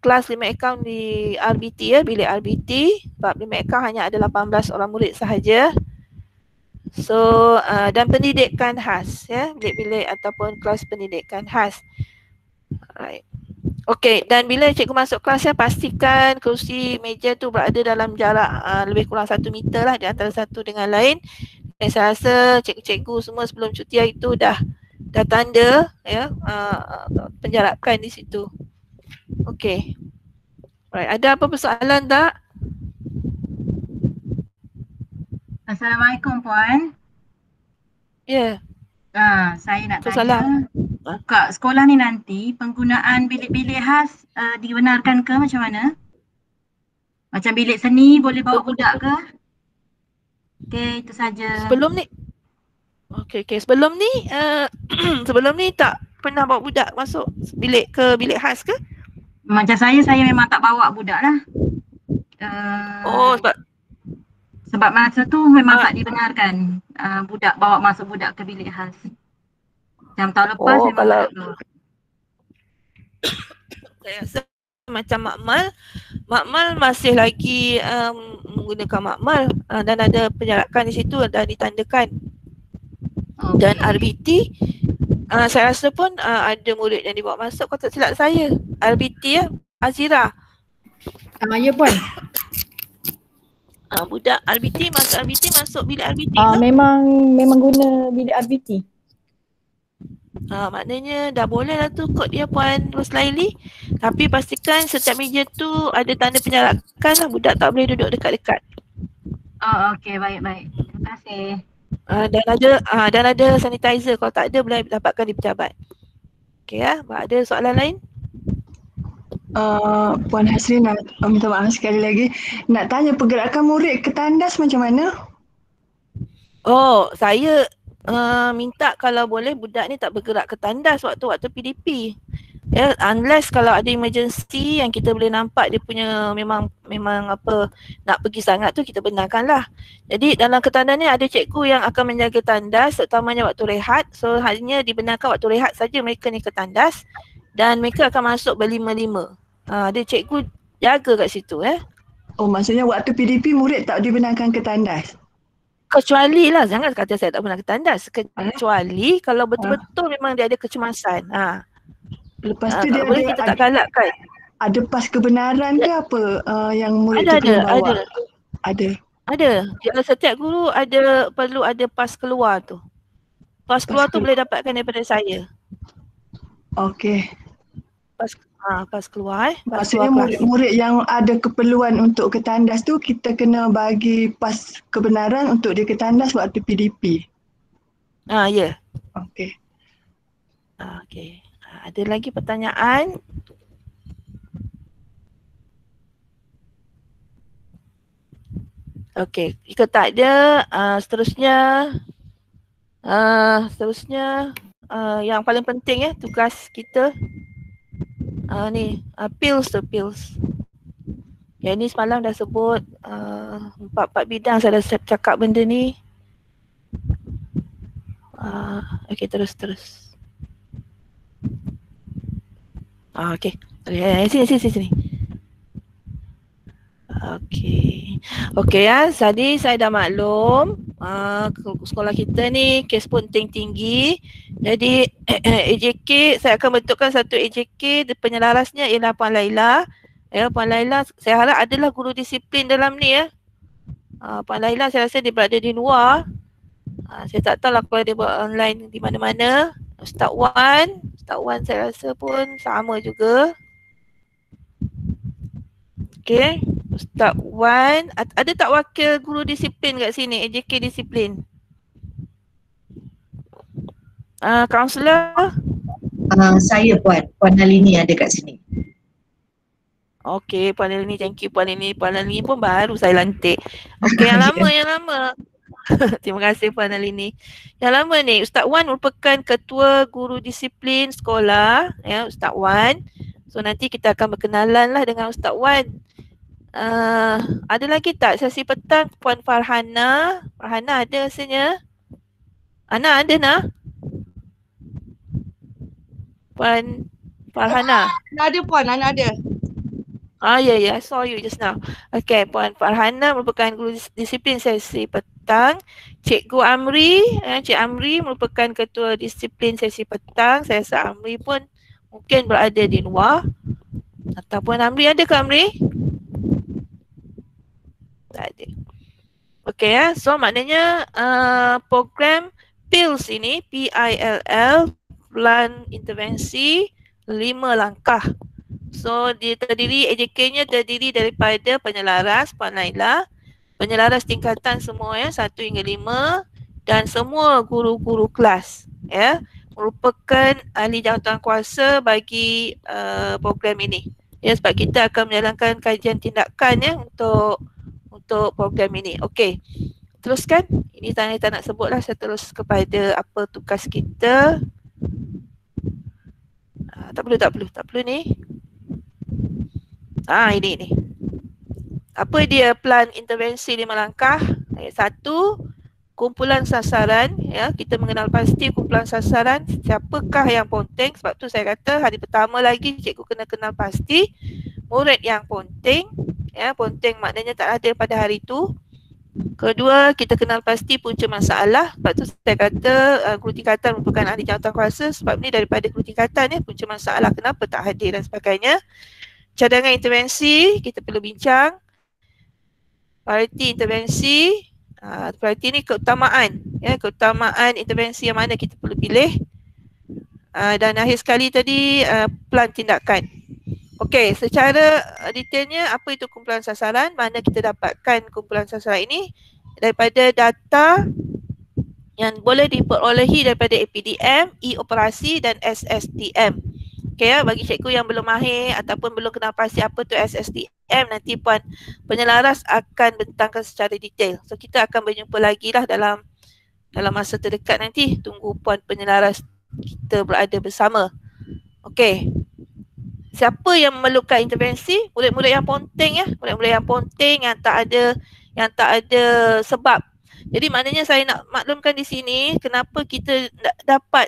kelas 5 akaun di RBT, ya, bilik RBT. Sebab 5 akaun hanya ada 18 orang murid sahaja. So dan pendidikan khas, ya, bilik-bilik ataupun kelas pendidikan khas. Alright. Okey, dan bila cikgu masuk kelas, ya, pastikan kerusi meja tu berada dalam jarak lebih kurang 1 meter lah di antara satu dengan lain. Dan saya rasa cikgu-cikgu semua sebelum cuti hari tu dah tanda, ya, penjarakan di situ. Okey. Alright, ada apa persoalan tak? Assalamualaikum Puan. Ya. Saya nak Soalan. tanya, buka sekolah ni nanti penggunaan bilik-bilik khas dibenarkan ke macam mana? Macam bilik seni boleh bawa budak ke? Okey, itu saja. Sebelum ni sebelum ni tak pernah bawa budak masuk bilik khas ke? Macam saya memang tak bawa budak lah. Sebab masa tu memang tak dibenarkan bawa masuk budak ke bilik khas. Macam tahun lepas memang kalau tak bawa. Saya rasa macam Makmal masih lagi menggunakan Makmal dan ada penjarakan di situ, dah ditandakan. Dan RBT saya rasa pun ada murid yang dibawa masuk, kalau tak silap saya. RBT, ya, Azira. Ya Puan. Budak RBT masuk bilik RBT ke? Memang guna bilik RBT. Maknanya dah boleh lah tu kod dia Puan Roslaili. Tapi pastikan setiap meja tu ada tanda penjarakan lah, budak tak boleh duduk dekat-dekat. Okey, baik. Terima kasih. Dan ada sanitizer, kalau tak ada boleh dapatkan di pejabat. Okey, ya. Ada soalan lain? Puan Hasrina, minta maaf sekali lagi. Nak tanya pergerakan murid ke tandas macam mana? Saya minta kalau boleh budak ni tak bergerak ke tandas waktu PDP. Ya, unless kalau ada emergency yang kita boleh nampak dia punya memang nak pergi sangat tu, kita benarkanlah. Jadi dalam ketandas ni ada cikgu yang akan menjaga tandas terutamanya waktu rehat. So hanya dibenarkan waktu rehat saja mereka ni ke tandas. Dan mereka akan masuk berlima-lima. Ada cikgu jaga kat situ, ya. Maksudnya waktu PDP murid tak dibenarkan ke tandas? Kecuali lah, jangan kata saya tak pernah ke tandas. Kecuali kalau betul-betul memang dia ada kecemasan. Lepas tu dia boleh kita tak galakkan. Ada pas kebenaran ke apa yang murid tu kena bawa? Ada. Setiap guru perlu ada pas keluar tu. Pas keluar tu boleh dapatkan daripada saya. Okey. Pas keluar Maksudnya murid yang ada keperluan untuk ke tandas tu kita kena bagi pas kebenaran untuk dia ke tandas waktu PDP. Ya. Okey. Okey. Ada lagi pertanyaan? Okey, jika tak ada, seterusnya yang paling penting, ya, tugas kita pills. Yang ni semalam dah sebut 4 bidang saya dah cakap benda ni. Okey, terus. Okey. Sini. Okey. Okey ya, tadi saya dah maklum sekolah kita ni kes punting tinggi. Jadi AJK, saya akan bentukkan satu AJK, penyelarasnya ialah Puan Laila. Ya, Puan Laila saya harap adalah guru disiplin dalam ni ya. Puan Laila saya rasa dia berada di luar. Saya tak tahu lah kalau dia buat online di mana-mana. Ustaz Wan saya rasa pun sama juga. Okey, Ustaz Wan, ada tak wakil guru disiplin kat sini, AJK disiplin? Kaunselor? Saya Puan Nalini ada kat sini. Okey, Puan Nalini, thank you Puan Nalini. Puan Nalini pun baru saya lantik. Okey, yang lama. Terima kasih Puan Nalini. Yang lama ni, Ustaz Wan merupakan ketua guru disiplin sekolah, ya, Ustaz Wan. So nanti kita akan berkenalan lah dengan Ustaz Wan. Ada lagi tak sesi petang? Puan Farhana. Farhana ada rasanya. Ana ada nak? Puan Farhana. Ada Puan, Ana ada. Ya, I saw you just now. Okay, Puan Farhana merupakan guru disiplin sesi petang. Cikgu Amri, Cik Amri merupakan ketua disiplin sesi petang. Saya rasa Amri pun mungkin berada di luar. Ataupun Amri ada ke Amri? Tak ada. Okay ya, so maknanya program PILS ini, PILL, Plan Intervensi 5 langkah. So dia terdiri, AJK-nya terdiri daripada penyelaras Puan Laila, penyelaras tingkatan semua ya, 1 hingga 5 dan semua guru-guru kelas ya, merupakan ahli jawatankuasa bagi program ini. Ya, sebab kita akan menjalankan kajian tindakan ya untuk program ini. Okey. Teruskan. Ini saya tak nak sebutlah, saya terus kepada apa tugas kita. Tak perlu ni. Ini. Apa dia plan intervensi 5 langkah? 1, kumpulan sasaran ya, kita mengenal pasti kumpulan sasaran, siapakah yang ponteng. Sebab tu saya kata hari pertama lagi cikgu kena kenal pasti murid yang ponteng ya, ponteng maknanya tak ada pada hari itu. Kedua, kita kenal pasti punca masalah. Sebab tu saya kata guru tingkatan merupakan ahli jawatankuasa, sebab ni daripada guru tingkatan ya, punca masalah kenapa tak hadir dan sebagainya. Cadangan intervensi kita perlu bincang. Prioriti intervensi, prioriti ni keutamaan ya, keutamaan intervensi yang mana kita perlu pilih. Dan akhir sekali tadi plan tindakan. Okey, secara detailnya apa itu kumpulan sasaran, mana kita dapatkan kumpulan sasaran ini daripada data yang boleh diperolehi daripada APDM, e-operasi dan SSTM. Okey ya, bagi cikgu yang belum mahir ataupun belum kenal pasti apa tu SSTM, nanti Puan penyelaras akan bentangkan secara detail. So kita akan berjumpa lagi lah dalam masa terdekat nanti. Tunggu Puan penyelaras kita berada bersama. Okey. Siapa yang memerlukan intervensi? Murid-murid yang ponteng ya, murid-murid yang ponteng yang tak ada sebab. Jadi maknanya saya nak maklumkan di sini kenapa kita dapat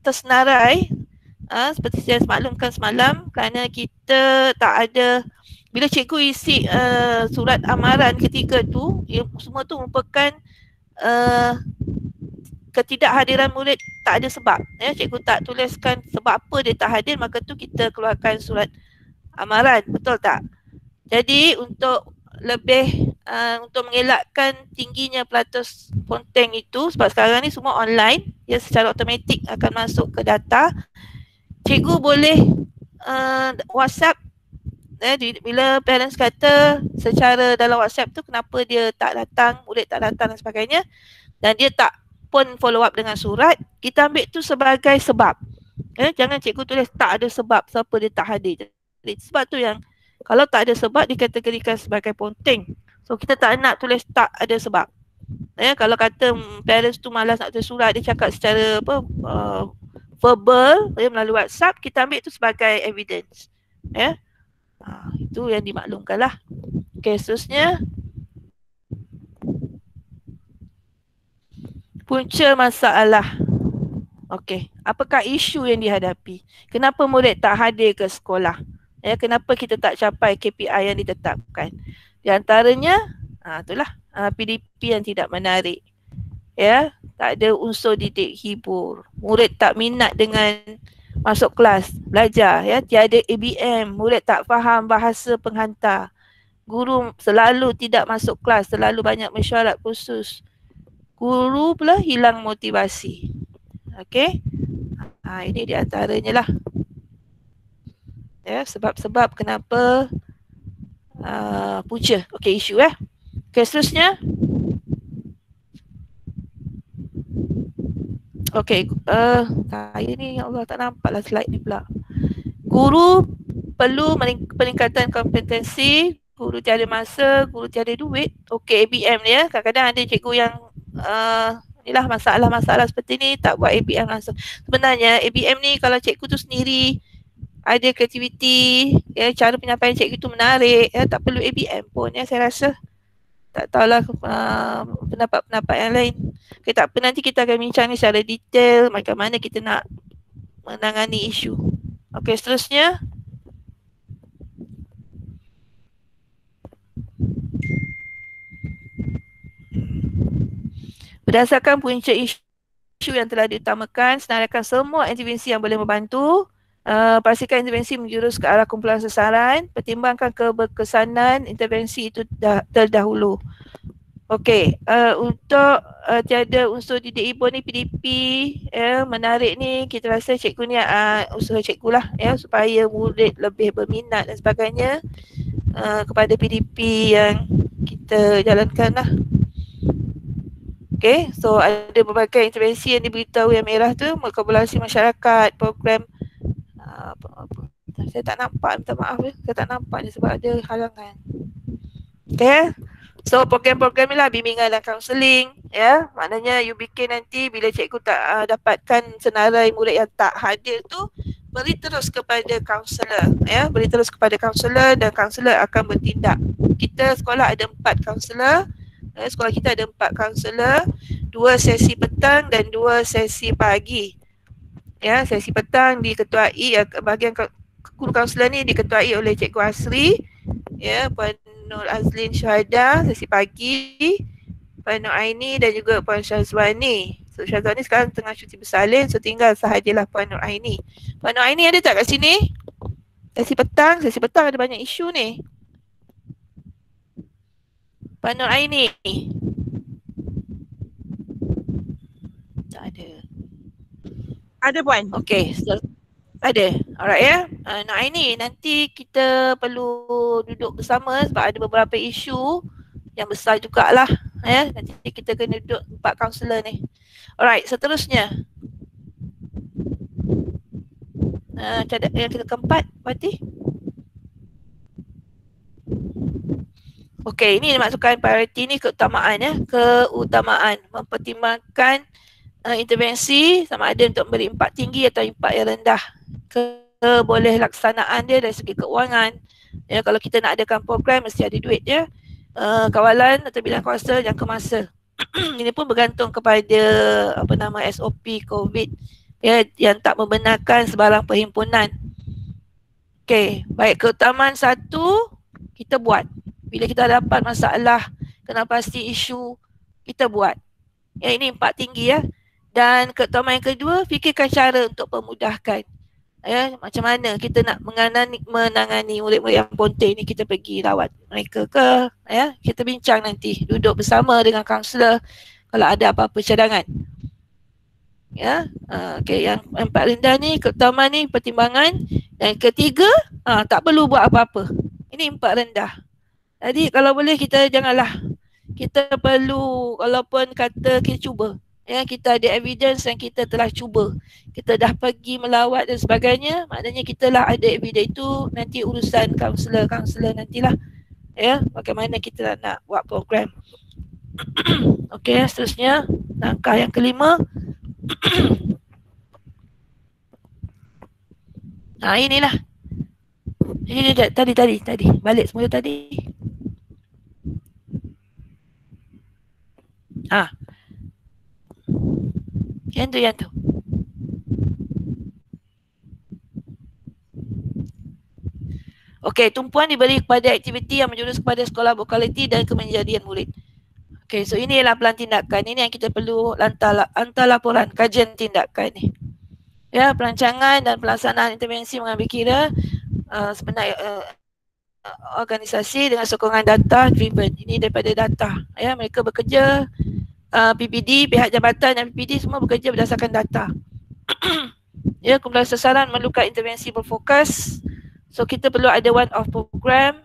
tersenarai seperti saya maklumkan semalam, kerana kita tak ada, bila cikgu isi surat amaran ketiga tu, semua tu merupakan ketidakhadiran murid tak ada sebab ya, cikgu tak tuliskan sebab apa dia tak hadir, maka tu kita keluarkan surat amaran, betul tak? Jadi untuk lebih untuk mengelakkan tingginya peratus ponteng itu, sebab sekarang ni semua online ya, secara automatik akan masuk ke data, cikgu boleh WhatsApp bila parents kata secara dalam WhatsApp tu kenapa dia tak datang, murid tak datang dan sebagainya, dan dia tak pun follow up dengan surat, kita ambil tu sebagai sebab. Jangan cikgu tulis tak ada sebab siapa dia tak hadir. Jadi, sebab tu yang kalau tak ada sebab dikategorikan sebagai ponteng. So kita tak nak tulis tak ada sebab. Kalau kata parents tu malas nak tulis surat, dia cakap secara verbal melalui WhatsApp, kita ambil tu sebagai evidence. Itu yang dimaklumkan lah. Okay, seterusnya punca masalah. Okey, apakah isu yang dihadapi? Kenapa murid tak hadir ke sekolah? Kenapa kita tak capai KPI yang ditetapkan? Di antaranya itulah PDP yang tidak menarik. Ya, tak ada unsur didik hibur. Murid tak minat dengan masuk kelas belajar, ya, tiada ABM, murid tak faham bahasa penghantar. Guru selalu tidak masuk kelas, terlalu banyak mesyuarat khusus. Guru pula hilang motivasi. Okey. Ini di antaranya lah. Ya, sebab-sebab kenapa punca. Okey, isu Okey, seterusnya. Okey, saya ni ya Allah tak nampaklah slide ni pula. Guru perlu peningkatan kompetensi, guru tiada masa, guru tiada duit. Okey, ABM ni ya. Kadang-kadang ada cikgu yang inilah masalah-masalah seperti ni tak buat ABM langsung. Sebenarnya ABM ni kalau cikgu tu sendiri ada kreativiti, ya, cara penyampaian cikgu tu menarik, ya, tak perlu ABM pun, ya, saya rasa. Tak tahulah pendapat-pendapat yang lain. Okay, tak apa, nanti kita akan bincang ni secara detail macam mana kita nak menangani isu. Okey, seterusnya. Berdasarkan punca isu yang telah diutamakan, senaraikan semua intervensi yang boleh membantu. Pastikan intervensi menjurus ke arah kumpulan sasaran. Pertimbangkan keberkesanan intervensi itu terdahulu. Okey, untuk tiada unsur didik ibu ni PDP, menarik ni, kita rasa cikgu ni usaha cikgu lah, ya, supaya murid lebih berminat dan sebagainya kepada PDP yang kita jalankan lah. Okey, so ada berbagai intervensi yang diberitahu yang merah tu, mobilisasi masyarakat, program saya tak nampak, minta maaf ya, saya tak nampak ni sebab ada halangan. Okay, so program-program ni lah, bimbingan dan kaunseling, ya, maknanya you bikin nanti bila cikgu tak dapatkan senarai murid yang tak hadir tu, beri terus kepada kaunselor, ya, beri terus kepada kaunselor dan kaunselor akan bertindak. Kita sekolah ada 4 kaunselor, sekolah kita ada 4 kaunselor, 2 sesi petang dan 2 sesi pagi. Ya, sesi petang diketuai, bahagian guru kaunselor ni diketuai oleh Cikgu Asri, ya, Puan Nur Azlin Syuhada. Sesi pagi Puan Nur Aini dan juga Puan Syazwani. So Syazwani sekarang tengah cuti bersalin, so tinggal sahajalah Puan Nur Aini. Puan Nur Aini ada tak kat sini? Sesi petang ada banyak isu ni. Puan Nur Aini. Tak ada. Ada Puan. Okey, so, ada. Alright ya. Nur Aini, nanti kita perlu duduk bersama sebab ada beberapa isu yang besar jugalah, ya. Nanti kita kena duduk 4 kaunselor ni. Alright, seterusnya. Yang kita keempat, Pati. Okey, ini dimaksudkan priority ni keutamaan, ya. Keutamaan mempertimbangkan intervensi sama ada untuk memberi impak tinggi atau impak yang rendah. Boleh laksanaan dia dari segi keuangan. Ya, kalau kita nak adakan program mesti ada duit, ya. Kawalan atau bidang kuasa jangka masa. Ini pun bergantung kepada SOP COVID, ya, yang tak membenarkan sebarang perhimpunan. Okey, baik, keutamaan 1 kita buat. Bila kita dapat masalah, kena pasti isu, kita buat. Ya, ini impak tinggi, ya. Dan keutamaan yang kedua, fikirkan cara untuk memudahkan. Ya, macam mana kita nak menangani murid-murid yang ponting ni, kita pergi rawat mereka ke, ya, kita bincang nanti, duduk bersama dengan kaunselor kalau ada apa-apa cadangan. Ya, okey, yang empat rendah ni, keutamaan ni pertimbangan. Dan ketiga, tak perlu buat apa-apa. Ini empat rendah. Jadi kalau boleh kita janganlah, kita perlu, walaupun kata kita cuba, ya, kita ada evidence yang kita telah cuba, kita dah pergi melawat dan sebagainya, maknanya kita lah ada evidence itu, nanti urusan kaunselor nantilah, ya, bagaimana kita nak buat program. Okey, seterusnya langkah yang kelima. Inilah. Ini tadi balik semula tadi. Yang tu. Okey, tumpuan diberi kepada aktiviti yang menjurus kepada sekolah berkualiti dan kemenjadian murid. Okey, so ini ialah pelan tindakan. Ini yang kita perlu hantar laporan kajian tindakan ni. Ya, perancangan dan pelaksanaan intervensi mengambil kira sebenarnya organisasi dengan sokongan data driven. Ini daripada data. Ya, mereka bekerja PPD, pihak jabatan dan PPD semua bekerja berdasarkan data. Ya, kumpulan sasaran memerlukan intervensi berfokus. So kita perlu ada one off program.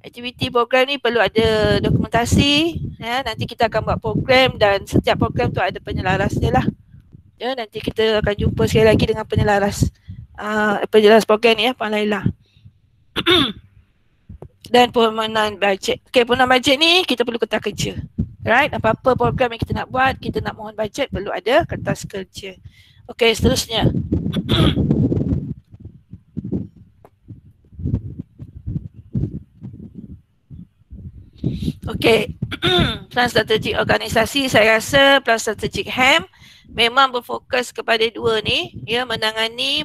Aktiviti program ni perlu ada dokumentasi. Ya, nanti kita akan buat program dan setiap program tu ada penyelarasnya lah. Ya, nanti kita akan jumpa sekali lagi dengan penyelaras program ni ya, Puan Laila. Dan pemenang bajet. Okey, pemenang bajet ni kita perlu kertas kerja. Right, apa-apa program yang kita nak buat, kita nak mohon bajet perlu ada kertas kerja. Okey, seterusnya. Okey, plan strategik organisasi, saya rasa plan strategik HAM memang berfokus kepada dua ni, ya, menangani,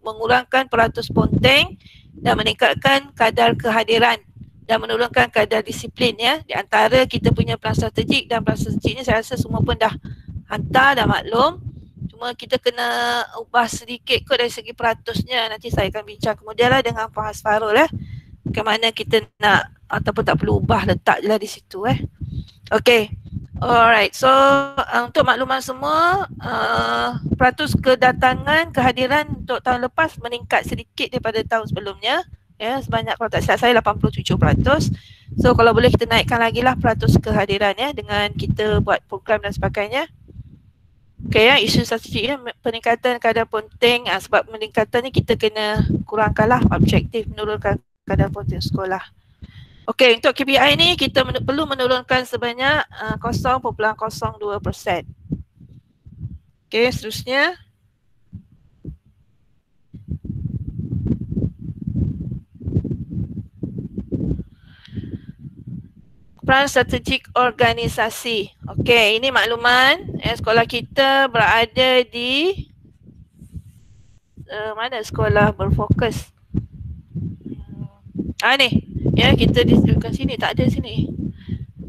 mengurangkan peratus ponteng dan meningkatkan kadar kehadiran dan menurunkan kadar disiplin ya. Di antara kita punya plan strategik dan plan strategik ni saya rasa semua pun dah hantar, dah maklum. Cuma kita kena ubah sedikit kot dari segi peratusnya. Nanti saya akan bincang kemudian lah dengan Puan Hasfarul bagaimana kita nak ataupun tak perlu ubah, letak je lah di situ Okey. Alright. So untuk makluman semua, peratus kedatangan, kehadiran untuk tahun lepas meningkat sedikit daripada tahun sebelumnya. Ya, sebanyak kalau tak silap saya 87%. So kalau boleh kita naikkan lagi lah peratus kehadiran ya dengan kita buat program dan sebagainya. Okey ya, isu strategik ya, peningkatan kadar ponteng. Sebab peningkatan ni kita kena kurangkanlah objektif menurunkan kadar ponteng sekolah. Okey, untuk KPI ni kita perlu menurunkan sebanyak 0.02%. Okey, seterusnya. Peran strategik organisasi. Okey, ini makluman sekolah kita berada di mana sekolah berfokus. Ni ya, kita di sini, tak ada sini.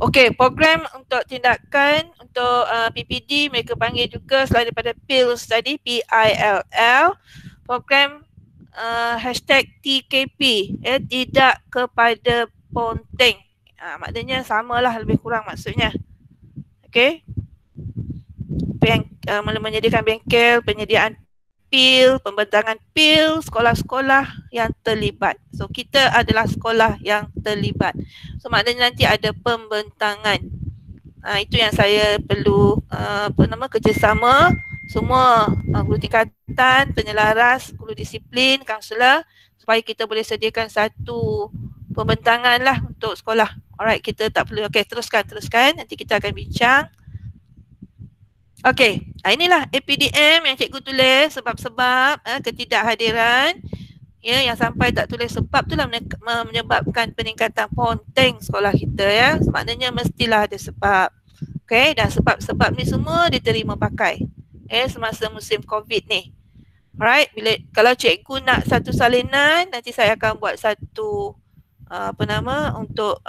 Okey, program untuk tindakan untuk PPD mereka panggil juga selain daripada PILS tadi, PILL, program #TKP ya, tidak kepada ponteng. Maknanya samalah lebih kurang maksudnya. Okey. Menyediakan bengkel, penyediaan PIL, pembentangan PIL, sekolah-sekolah yang terlibat. So kita adalah sekolah yang terlibat. So maknanya nanti ada pembentangan. Itu yang saya perlu kerjasama semua guru tingkatan, penyelaras, guru disiplin, kaunselor supaya kita boleh sediakan satu pembentangan lah untuk sekolah. Alright, kita tak perlu. Okey, teruskan. Nanti kita akan bincang. Okey, inilah APDM yang cikgu tulis sebab-sebab ketidakhadiran. Ya, yang sampai tak tulis sebab tu lah menyebabkan peningkatan ponteng sekolah kita ya. Maknanya mestilah ada sebab. Okey, dan sebab-sebab ni semua diterima pakai. Semasa musim COVID ni. Alright, kalau cikgu nak satu salinan, nanti saya akan buat satu untuk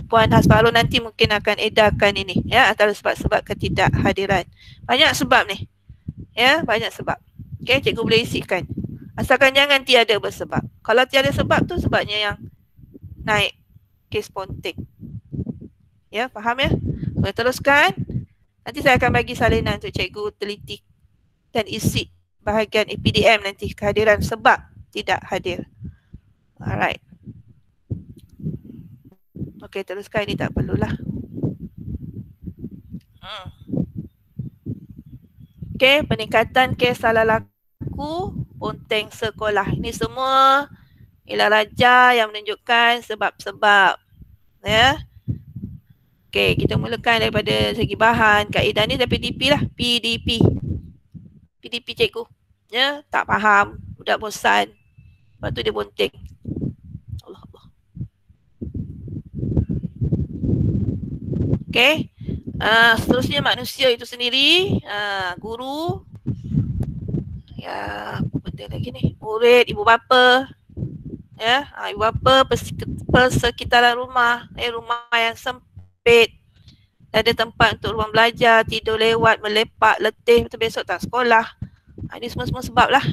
Puan Hasfarul nanti mungkin akan edarkan ini ya, antara sebab-sebab ketidakhadiran. Banyak sebab ni. Ya, banyak sebab. Okey, cikgu boleh isikan. Asalkan jangan tiada bersebab. Kalau tiada sebab tu sebabnya yang naik kes ponteng. Ya, faham ya? Boleh teruskan. Nanti saya akan bagi salinan untuk cikgu teliti dan isi bahagian APDM nanti, kehadiran sebab tidak hadir. Alright. Okey, teruskan, ini tak perlulah. Okey, peningkatan kes salah laku ponteng sekolah. Ini semua ialah raja yang menunjukkan sebab-sebab. Ya. Okey, kita mulakan daripada segi bahan. Kaedah ni dari PDP lah. PDP cikgu. Ya, tak faham, budak bosan. Lepas tu dia ponteng. Okey. Seterusnya manusia itu sendiri, guru, ya, apa benda lagi ni, murid, ibu bapa, ya, ibu bapa persekitaran rumah, rumah yang sempit, tak ada tempat untuk ruang belajar, tidur lewat, melepak, letih, betul besok tak sekolah. Ini semua sebab lah.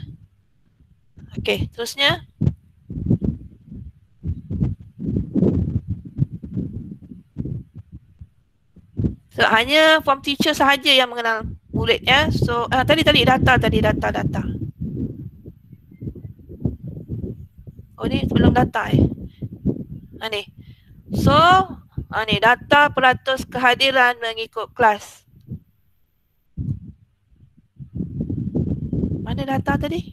Okey, terusnya. So, hanya form teacher sahaja yang mengenal murid ya. So, tadi data. Oh, ni sebelum data ni. So, ni data peratus kehadiran mengikut kelas. Mana data tadi?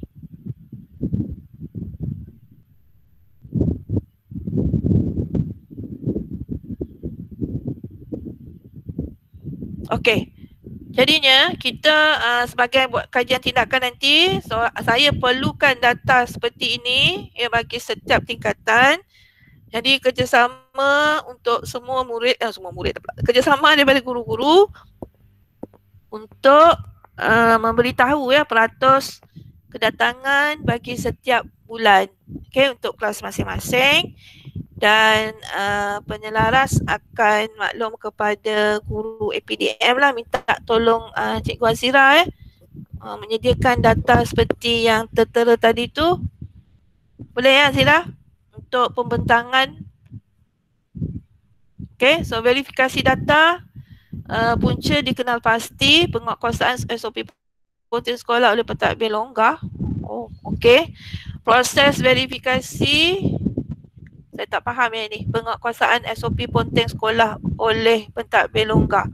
Okey. Jadinya kita sebagai buat kajian tindakan nanti, so saya perlukan data seperti ini ya bagi setiap tingkatan. Jadi kerjasama untuk semua murid, kerjasama daripada guru-guru untuk memberitahu ya peratus kedatangan bagi setiap bulan. Okey, untuk kelas masing-masing. Dan penyelaras akan maklum kepada guru APDM lah, minta tolong Cikgu Azira menyediakan data seperti yang tertera tadi tu. Boleh ya Azira? Untuk pembentangan. Okay, so verifikasi data, punca dikenal pasti, penguatkuasaan SOP ponteng sekolah oleh pentadbir longgar. Oh, okay. Proses verifikasi, saya tak faham yang ni. Penguatkuasaan SOP ponteng sekolah oleh pentadbir longgar.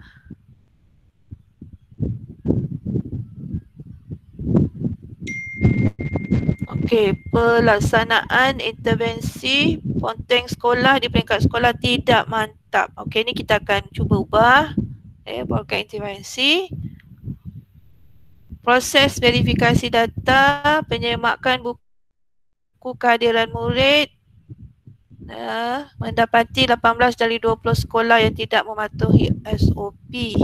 Okey, pelaksanaan intervensi ponteng sekolah di peringkat sekolah tidak mantap. Okey, ni kita akan cuba ubah. Program intervensi. Proses verifikasi data, penyemakan buku kehadiran murid. Mendapati 18 dari 20 sekolah yang tidak mematuhi SOP.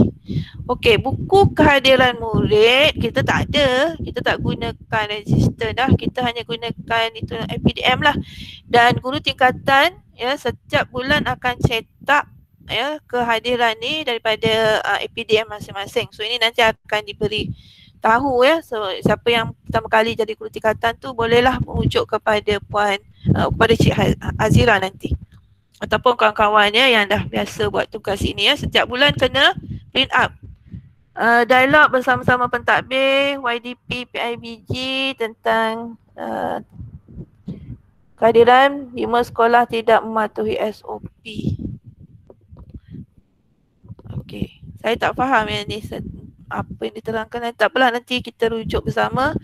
Okey, buku kehadiran murid kita tak ada. Kita tak gunakan register dah. Kita hanya gunakan itu APDM lah. Dan guru tingkatan ya setiap bulan akan cetak ya kehadiran ni daripada APDM masing-masing. So ini nanti akan diberi tahu ya. So siapa yang pertama kali jadi guru tingkatan tu bolehlah merujuk kepada kepada Cik Azira nanti ataupun kawan-kawannya yang dah biasa buat tugas ini ya. Setiap bulan kena print up dialog bersama-sama pentadbir YDP PIBG tentang kehadiran 5 sekolah tidak mematuhi SOP. Okey, saya tak faham yang ni apa yang diterangkan. Tak apalah, nanti kita rujuk bersama.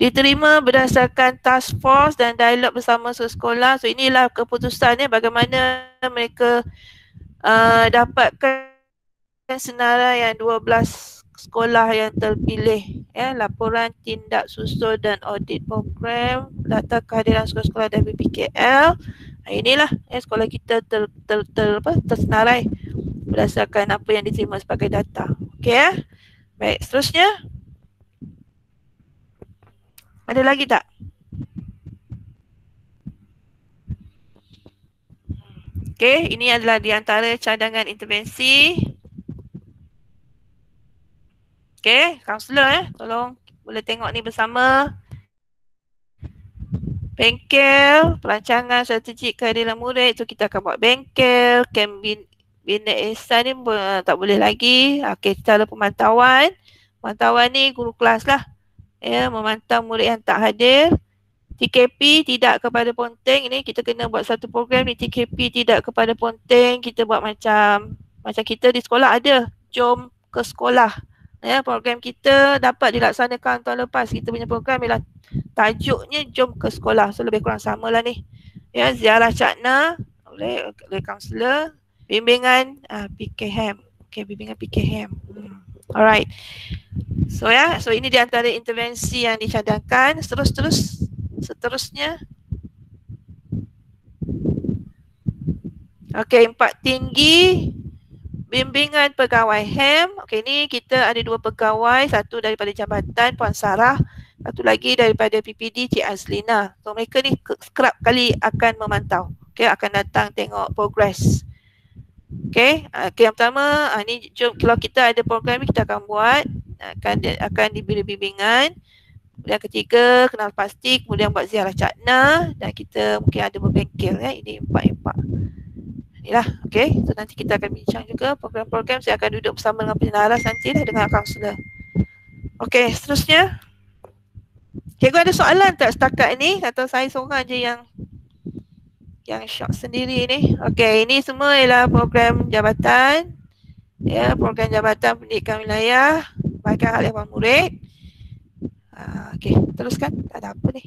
Diterima berdasarkan task force dan dialog bersama sekolah. So inilah keputusannya bagaimana mereka dapatkan senarai yang 12 sekolah yang terpilih ya. Laporan tindak susun dan audit program, data kehadiran sekolah-sekolah dari BPKL. Inilah sekolah kita tersenarai berdasarkan apa yang diterima sebagai data. Okey ya. Baik, seterusnya. Ada lagi tak? Okey, ini adalah di antara cadangan intervensi. Okey, kaunselor tolong boleh tengok ni bersama. Bengkel, perancangan strategik kehadiran murid. So kita akan buat bengkel, bina ihsan ni tak boleh lagi. Okey, cara pemantauan. Pemantauan ni guru kelas lah. Ya, memantau murid yang tak hadir. TKP tidak kepada ponteng. Ini kita kena buat satu program ni, TKP tidak kepada ponteng. Kita buat macam kita di sekolah ada jom ke sekolah. Ya, program kita dapat dilaksanakan tahun lepas. Kita punya program ialah tajuknya jom ke sekolah. So lebih kurang samalah ni. Ya, ziarah cakna oleh kaunselor, bimbingan PKM. Okey, bimbingan PKM. Alright. So so ini di antara intervensi yang dicadangkan. Seterusnya. Okey, 4 tinggi bimbingan pegawai HEM. Okey, ni kita ada 2 pegawai, satu daripada jabatan Puan Sarah Satu lagi daripada PPD Cik Azlina. So mereka ni kerap kali akan memantau. Okay, akan datang tengok progress. Okay, yang pertama ni jom, kalau kita ada program ni kita akan buat, akan diberi bimbingan. Kemudian ketiga, kenal pasti, kemudian buat ziarah cakna dan kita mungkin ada berbengkel ya. Ini empat. Inilah, okay. So nanti kita akan bincang juga program-program. Saya akan duduk bersama dengan penyelaras nantilah dengan kaunselor. Okay, seterusnya. Cikgu ada soalan tak setakat ini atau saya seorang je yang shock sendiri ni? Okay, ini semua ialah program jabatan. Ya, program jabatan pendidikan wilayah, baikkan hal ehwal murid. Okay, teruskan. Tak ada apa ni.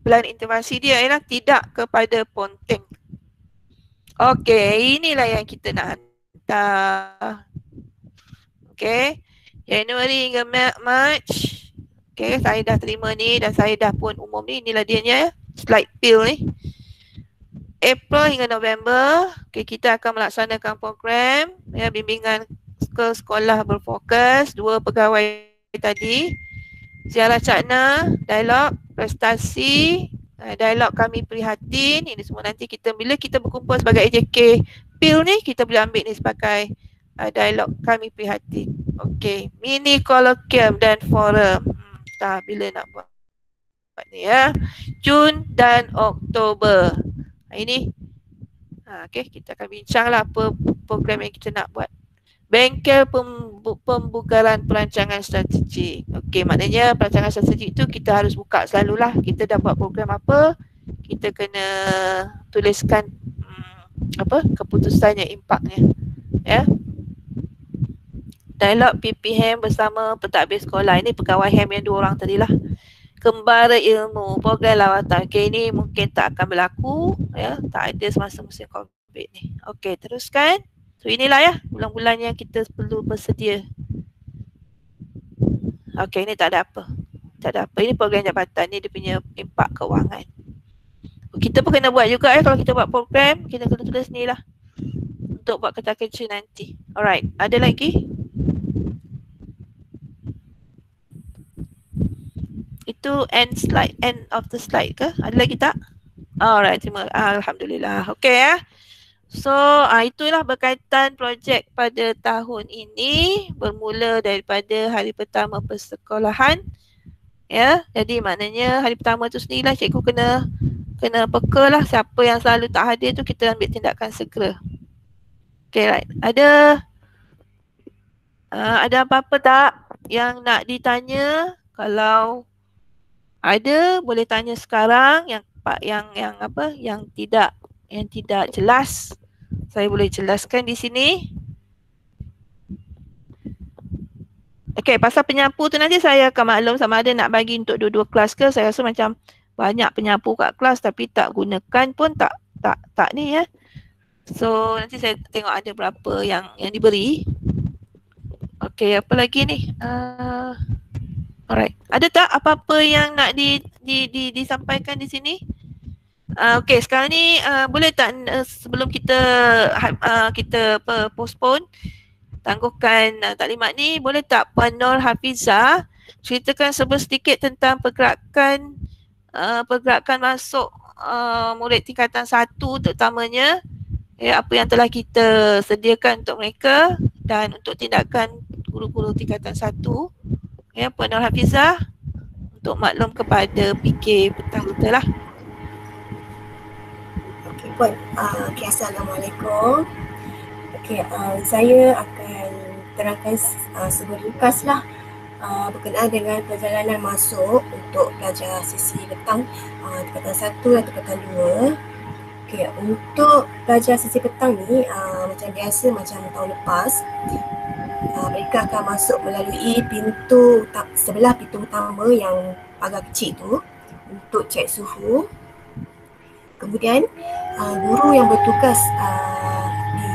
Plan intervensi dia ialah tidak kepada ponteng. Okay, inilah yang kita nak hantar. Okay, Januari hingga March. Okay, saya dah terima ni dan saya dah pun umum ni. Inilah dianya, slide pill ni. April hingga November, okay, kita akan melaksanakan program ya, bimbingan ke sekolah berfokus, 2 pegawai tadi, ziarah cakna, dialog, prestasi, dialog kami prihatin. Ini semua nanti kita, bila kita berkumpul sebagai AJK PIL ni, kita boleh ambil ni sebagai dialog kami prihatin. Okey, mini kolokium dan forum. Bila nak buat ni ya, Jun dan Oktober. Ini okey, kita akan bincanglah apa program yang kita nak buat. Bengkel pembukaran perancangan strategik. Okey, maknanya perancangan strategik itu kita harus buka selalulah. Kita dah buat program apa, kita kena tuliskan keputusannya, impaknya. Ya. Dialog PPHAM bersama pentadbir sekolah. Ini pegawai HAM yang 2 orang tadilah. Kembara ilmu, program lawatan. Okey, ini mungkin tak akan berlaku ya, tak ada semasa musim COVID ni. Okey, teruskan. So inilah ya bulan-bulan yang kita perlu bersedia. Okey, ini tak ada apa. Tak ada apa. Ini program jabatan ni, dia punya impak kewangan. Kita pun kena buat juga ya, kalau kita buat program, kita kena tulis ni lah untuk buat kerja nanti. Alright, ada lagi? Itu end of the slide ke? Ada lagi tak? Alright, alhamdulillah. Okey ya. So itulah berkaitan projek pada tahun ini, bermula daripada hari pertama persekolahan. Ya, jadi maknanya hari pertama tu sendirilah cikgu kena peka lah siapa yang selalu tak hadir tu, kita ambil tindakan segera. Okay, right. Ada apa-apa tak yang nak ditanya? Kalau ada boleh tanya sekarang. Yang tidak jelas saya boleh jelaskan di sini. Okey, pasal penyapu tu nanti saya akan maklum sama ada nak bagi untuk dua-dua kelas ke. Saya rasa macam banyak penyapu kat kelas tapi tak gunakan pun tak ni ya. So nanti saya tengok ada berapa yang diberi. Okey, apa lagi ni? Alright. Ada tak apa-apa yang nak disampaikan di sini? Okey, sekarang ni boleh tak sebelum kita postpone tangguhkan taklimat ni, boleh tak Puan Nur Hafizah ceritakan sedikit tentang pergerakan masuk murid tingkatan 1 terutamanya, ya, apa yang telah kita sediakan untuk mereka dan untuk tindakan guru-guru tingkatan 1. Ya, Puan Nur Hafizah, untuk maklum kepada PK petang kita lah. Okey Puan, Assalamualaikum. Okey, saya akan terangkan sebuah ringkas lah berkenaan dengan perjalanan masuk untuk pelajar sesi petang tingkatan 1 dan tingkatan 2. Okey, untuk pelajar sesi petang ni macam biasa, macam tahun lepas, mereka akan masuk melalui sebelah pintu utama yang pagar kecil tu untuk cek suhu. Kemudian guru yang bertugas di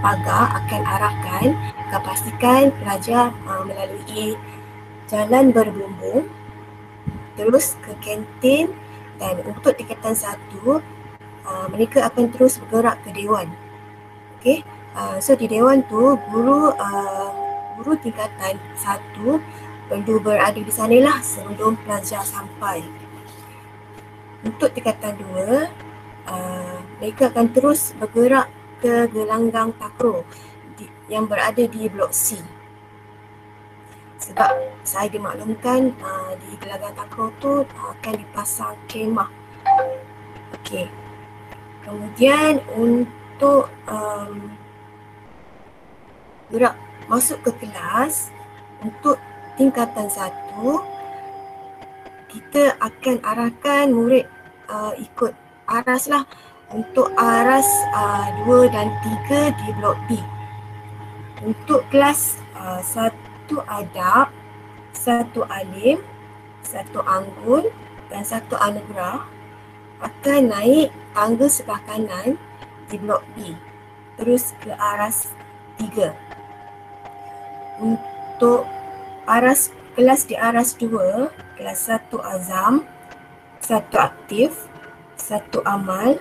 pagar akan arahkan, akan pastikan pelajar melalui jalan berbumbung terus ke kantin, dan untuk tingkatan 1 mereka akan terus bergerak ke dewan. Okey. So di dewan tu guru tingkatan 1 perlu berada di sanalah sebelum pelajar sampai. Untuk tingkatan 2, mereka akan terus bergerak ke gelanggang takraw yang berada di blok C. Sebab saya dimaklumkan di gelanggang takraw tu akan dipasang kemah. Okey. Kemudian untuk gerak masuk ke kelas, untuk tingkatan 1, kita akan arahkan murid ikut aras lah untuk aras 2 dan 3 di blok B. Untuk kelas 1 adab, 1 alim, 1 anggun dan 1 anugerah akan naik tangga sebelah kanan di blok B terus ke aras 3. Untuk kelas di aras 2, kelas 1 azam, 1 aktif, 1 amal,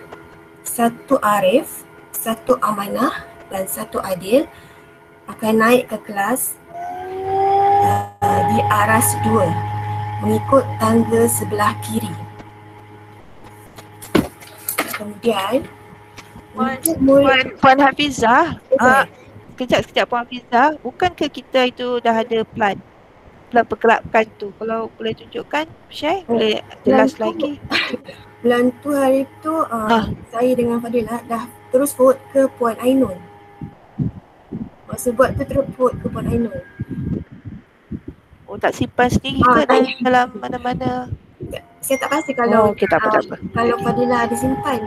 1 arif, 1 amanah dan 1 adil akan naik ke kelas di aras 2 mengikut tangga sebelah kiri. Kemudian Puan Hafizah, sekejap Puan Hafizah, bukankah kita itu dah ada plan pergerakan tu? Kalau boleh tunjukkan, share, boleh jelas lagi. Bulan tu hari tu saya dengan Fadilah dah terus forward ke Puan Ainul. Masa buat tu terus forward ke Puan Ainul. Oh, tak simpan sendiri ke dalam mana-mana? Saya tak pasti kalau okey, tak apa. Kalau Fadilah ada simpan.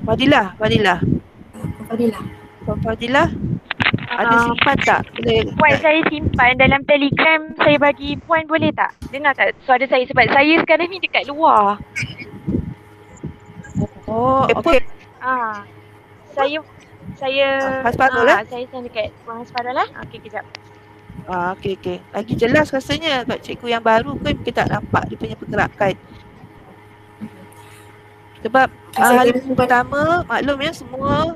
Fadilah. Puan Fadilah. Ada simpan tak? Puan, saya simpan dalam Telegram, saya bagi Puan, boleh tak? Dengar tak suara saya sebab saya sekarang ni dekat luar. Oh, okey. Saya Hasparul saya send dekat Puan Hasparul lah. Okey, kejap. Okey. Lagi jelas rasanya kat cikgu yang baru kan kita tak nampak dia punya pergerakan. Sebab hari pertama maklum ya semua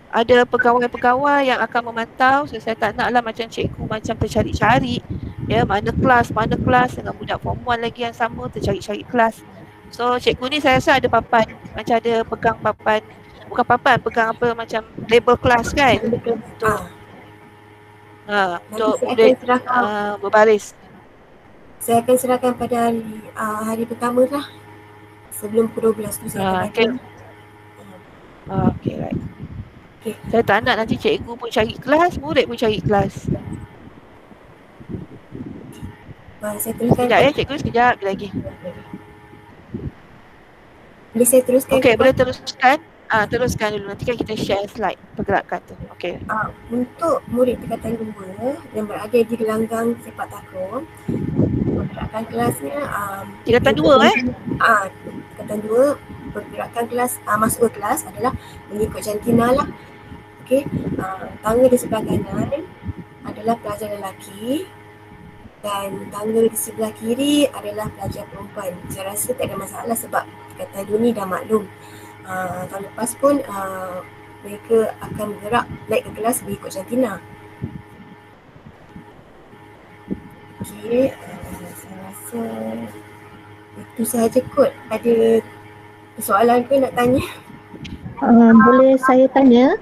ada pegawai-pegawai yang akan memantau, so saya tak naklah macam cikgu macam tercari-cari ya mana kelas dengan budak form 1 lagi yang sama tercari-cari kelas. So cikgu ni saya rasa ada papan, macam ada pegang papan, bukan papan, pegang apa macam label kelas kan untuk murid berbaris. Saya akan serahkan pada hari pertama lah. Sebelum pukul 12 tu saya akan okey, right. Okay. Saya tak nak nanti cikgu pun cari kelas, murid pun cari kelas. Saya teruskan. Sekejap ya cikgu, sekejap lagi. Boleh saya teruskan? Okey, boleh teruskan. Teruskan dulu, nanti kan kita share slide pergerakan tu. Okey. Untuk murid tingkatan 2 yang berada di gelanggang sepak takraw, pergerakan kelasnya tingkatan 2 tingkatan 2 pergerakan kelas masuk ke kelas adalah mengikut jantina lah. Okey, tangga di sebelah kanan adalah pelajar lelaki dan tangga di sebelah kiri adalah pelajar perempuan. Saya rasa tak ada masalah sebab tingkatan 2 ni dah maklum. Tahun lepas pun mereka akan bergerak naik ke kelas mengikut jantina. Okey, saya rasa itu sahaja kot. Ada soalan ke nak tanya? Boleh saya tanya?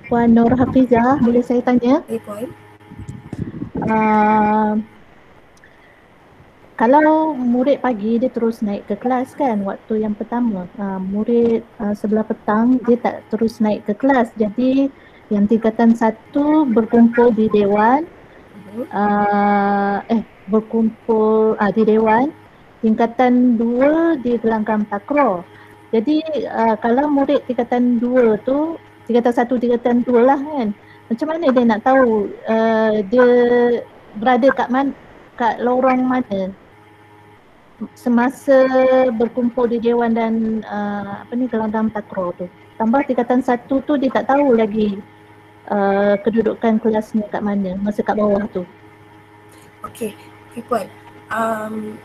Puan Nur Hafizah, boleh saya tanya? Puan. Kalau murid pagi dia terus naik ke kelas kan waktu yang pertama, murid sebelah petang dia tak terus naik ke kelas, jadi yang tingkatan 1 berkumpul di dewan, berkumpul di dewan, tingkatan 2 di gelanggang takraw. Jadi kalau murid tingkatan 2 tu, tingkatan 1, tingkatan 2 lah kan, macam mana dia nak tahu dia berada kat lorong mana semasa berkumpul di dewan dan gelanggang takraw tu. Tambah tingkatan 1 tu dia tak tahu lagi kedudukan kelasnya kat mana masa kat bawah tu. Okey Puan.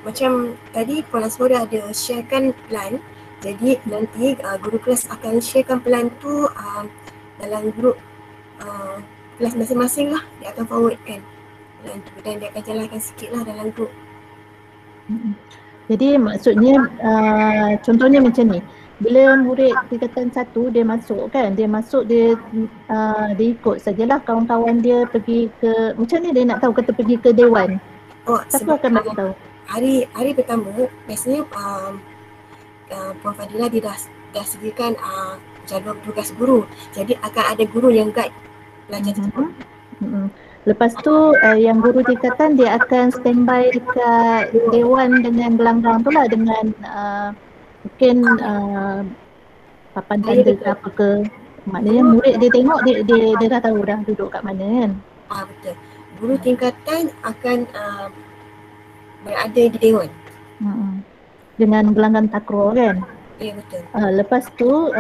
Macam tadi Puan Asmora ada sharekan plan. Jadi nanti guru kelas akan sharekan plan tu dalam grup kelas masing-masing lah, dia akan forwardkan dan dia akan jalankan sikit lah dalam group. Jadi maksudnya contohnya macam ni, bila murid tingkatan 1 dia masuk kan, dia ikut sajalah kawan-kawan dia pergi ke, macam ni dia nak tahu kata pergi ke dewan. Siapa akan bagi tahu? Hari pertama biasanya Puan Fadilah dia dah sediakan jadual tugas guru. Jadi akan ada guru yang guide pelajar tersebut. Lepas tu yang guru tingkatan dia akan standby dekat dewan dengan gelanggang tu lah, dengan mungkin papan tanda ke apa ke. Maknanya murid dia tengok dia dah tahu dah duduk kat mana kan. Betul. Guru tingkatan akan berada di dewan. Dengan gelanggang takraw kan. Ya, betul. Lepas tu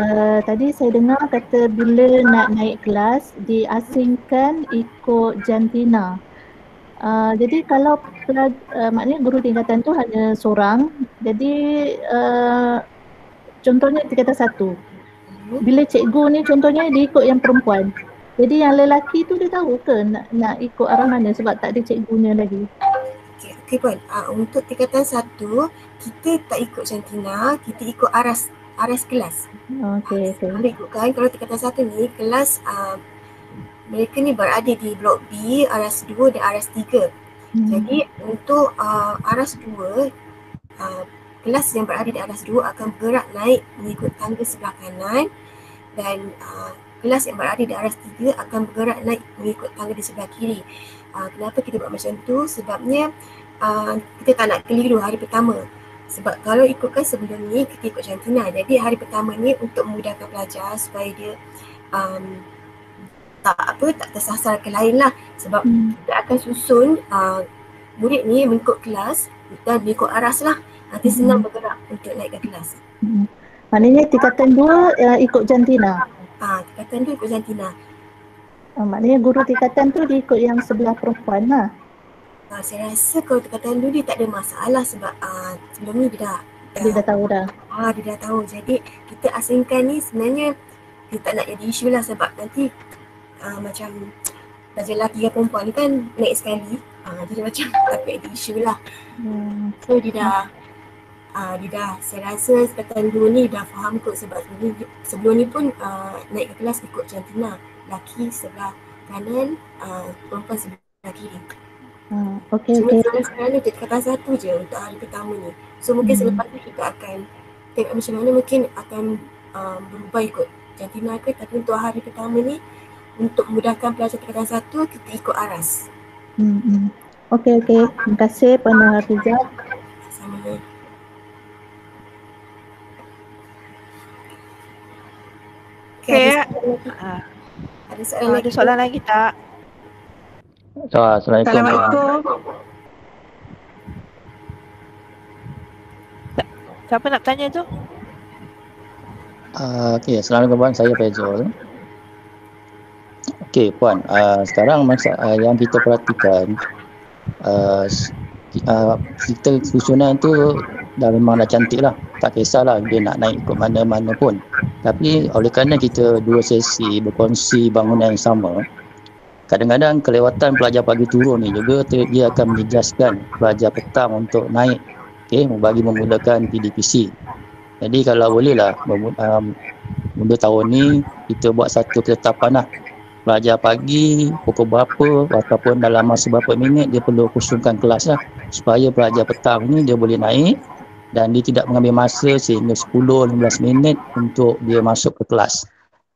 tadi saya dengar kata bila nak naik kelas diasingkan ikut jantina. Jadi kalau maknanya guru tingkatan tu hanya seorang. Jadi contohnya tingkatan 1. Bila cikgu ni contohnya dia ikut yang perempuan. Jadi yang lelaki tu dia tahu ke nak ikut arah mana sebab tak ada cikgunya lagi. Okey Puan, untuk tingkatan 1 kita tak ikut jantina, kita ikut aras kelas. Okey. Kita ikutkan kalau tingkatan 1 ni kelas mereka ni berada di blok B, aras 2 dan aras 3. Jadi untuk aras 2 kelas yang berada di aras 2 akan bergerak naik mengikut tangga sebelah kanan dan kelas yang berada di aras 3 akan bergerak naik mengikut tangga di sebelah kiri. Kenapa kita buat macam tu? Sebabnya kita tak nak keliru hari pertama. Sebab kalau ikutkan sebelum ni kita ikut jantina. Jadi hari pertama ni untuk memudahkan pelajar supaya dia tak tersasar ke lain lah. Sebab kita akan susun murid ni mengikut kelas dan mengikut aras lah. Nanti senang bergerak untuk naik ke kelas. Maknanya tingkatan 2 ikut jantina. Tingkatan 2 ikut jantina. Maknanya guru tingkatan tu dia ikut yang sebelah perempuan lah. Saya rasa kalau tingkatan 2 dia tak ada masalah sebab sebelum ni dia dah tahu dah. Dia dah tahu. Jadi kita asingkan ni sebenarnya dia tak nak jadi isu lah sebab nanti macam pelajar lelaki dan perempuan ni kan naik sekali. Jadi macam takut ada isu lah. So dia dah saya rasa tingkatan 2 ni dah faham kot sebab sebelum ni pun naik ke kelas ikut jantina. Lelaki sebelah kanan, perempuan sebelah kiri. Cuma sekarang ni tingkatan 1 je untuk hari pertama ni. So mungkin selepas ni kita akan tengok macam mana, mungkin akan berubah ikut jantina ke, tapi untuk hari pertama ni untuk memudahkan pelajar tingkatan 1 kita ikut aras. Okey. Terima kasih Puan Hafizah. Sama. Ada soalan lagi tak? Assalamualaikum. Siapa nak tanya tu? Okey, Assalamualaikum Puan, saya Faizul. Okey Puan, sekarang yang kita perhatikan kita susunan tu memang dah cantik lah, tak kisahlah dia nak naik ke mana-mana pun. Tapi oleh kerana kita dua sesi berkongsi bangunan yang sama, kadang-kadang kelewatan pelajar pagi turun ni juga dia akan menjejaskan pelajar petang untuk naik, bagi memudahkan PDPC. Jadi kalau bolehlah mula tahun ni kita buat satu ketetapan lah, pelajar pagi pukul berapa ataupun dalam masa berapa minit dia perlu kosongkan kelas lah, supaya pelajar petang ni dia boleh naik dan dia tidak mengambil masa sehingga 10-15 minit untuk dia masuk ke kelas.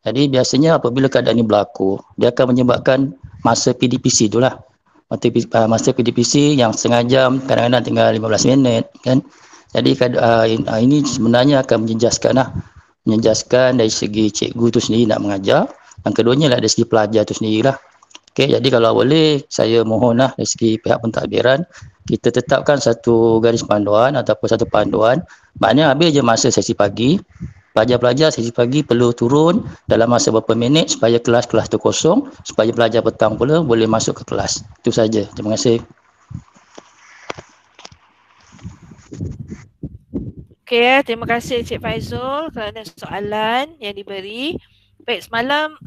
Jadi biasanya apabila keadaan ini berlaku, dia akan menyebabkan masa PDPC tu lah. Masa PDPC yang setengah jam, kadang-kadang tinggal 15 minit kan. Jadi ini sebenarnya akan menjejaskan dari segi cikgu tu sendiri nak mengajar. Yang keduanya lah dari segi pelajar tu sendirilah. Okey, jadi kalau boleh saya mohonlah dari segi pihak pentadbiran kita tetapkan satu garis panduan ataupun satu panduan. Maknanya habis je masa sesi pagi, pelajar-pelajar sesi pagi perlu turun dalam masa berapa minit supaya kelas-kelas tu kosong, supaya pelajar petang pula boleh masuk ke kelas. Itu saja. Terima kasih. Okey, terima kasih Cik Faizul kerana soalan yang diberi. Baik, semalam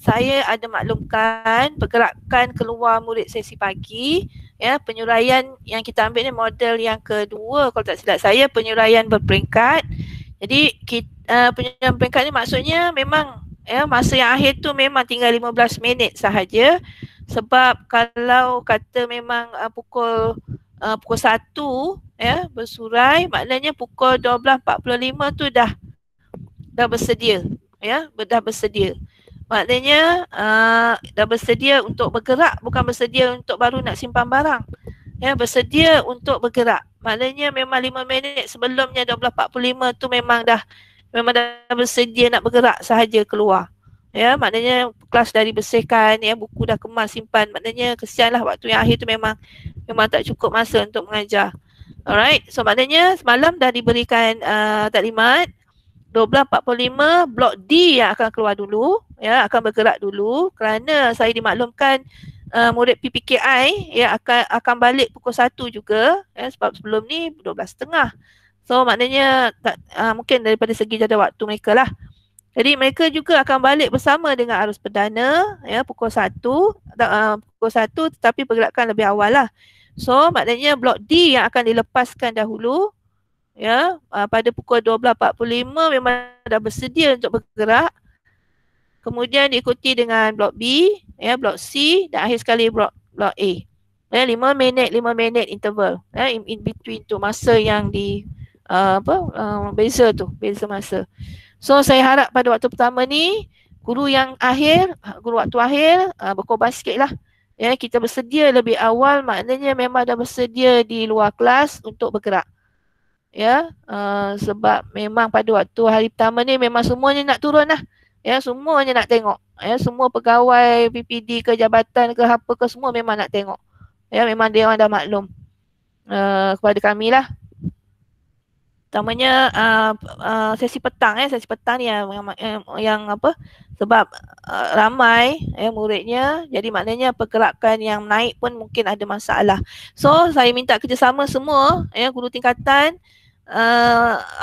saya ada maklumkan pergerakan keluar murid sesi pagi. Ya, penyuraian yang kita ambil ni model yang kedua kalau tak silap saya, penyuraian berperingkat. Jadi penyuraian peringkat ni maksudnya memang ya masa yang akhir tu memang tinggal 15 minit sahaja. Sebab kalau kata memang pukul 1 ya bersurai, maknanya pukul 12.45 tu dah bersedia. Ya, dah bersedia. Maknanya dah bersedia untuk bergerak, bukan bersedia untuk baru nak simpan barang. Ya, bersedia untuk bergerak. Maknanya memang 5 minit sebelumnya 12.45 tu memang dah bersedia nak bergerak sahaja keluar. Ya, maknanya kelas dah dibersihkan, ya, buku dah kemas simpan. Maknanya kesianlah waktu yang akhir tu memang tak cukup masa untuk mengajar. Alright, so maknanya semalam dah diberikan taklimat 12.45 blok D yang akan keluar dulu, ya, akan bergerak dulu kerana saya dimaklumkan murid PPKI ya akan balik pukul 1 juga, ya, sebab sebelum ni 12.30. So maknanya mungkin daripada segi jadual waktu mereka lah. Jadi mereka juga akan balik bersama dengan arus perdana ya pukul 1 tetapi pergerakan lebih awal lah. So maknanya blok D yang akan dilepaskan dahulu ya pada pukul 12.45 memang dah bersedia untuk bergerak. Kemudian diikuti dengan blok B, ya, blok C dan akhir sekali blok A. Ya, 5 minit interval ya, in between tu masa yang beza masa. So saya harap pada waktu pertama ni guru waktu akhir berkorban sikit lah. Ya, kita bersedia lebih awal maknanya memang dah bersedia di luar kelas untuk bergerak. Ya, sebab memang pada waktu hari pertama ni memang semuanya nak turun lah. Ya, semuanya nak tengok. Ya, semua pegawai PPD ke jabatan ke apa ke semua memang nak tengok. Ya, memang dia orang dah maklum kepada kami lah. Utamanya sesi petang ni yang apa sebab ramai muridnya, jadi maknanya pergerakan yang naik pun mungkin ada masalah. So saya minta kerjasama semua guru tingkatan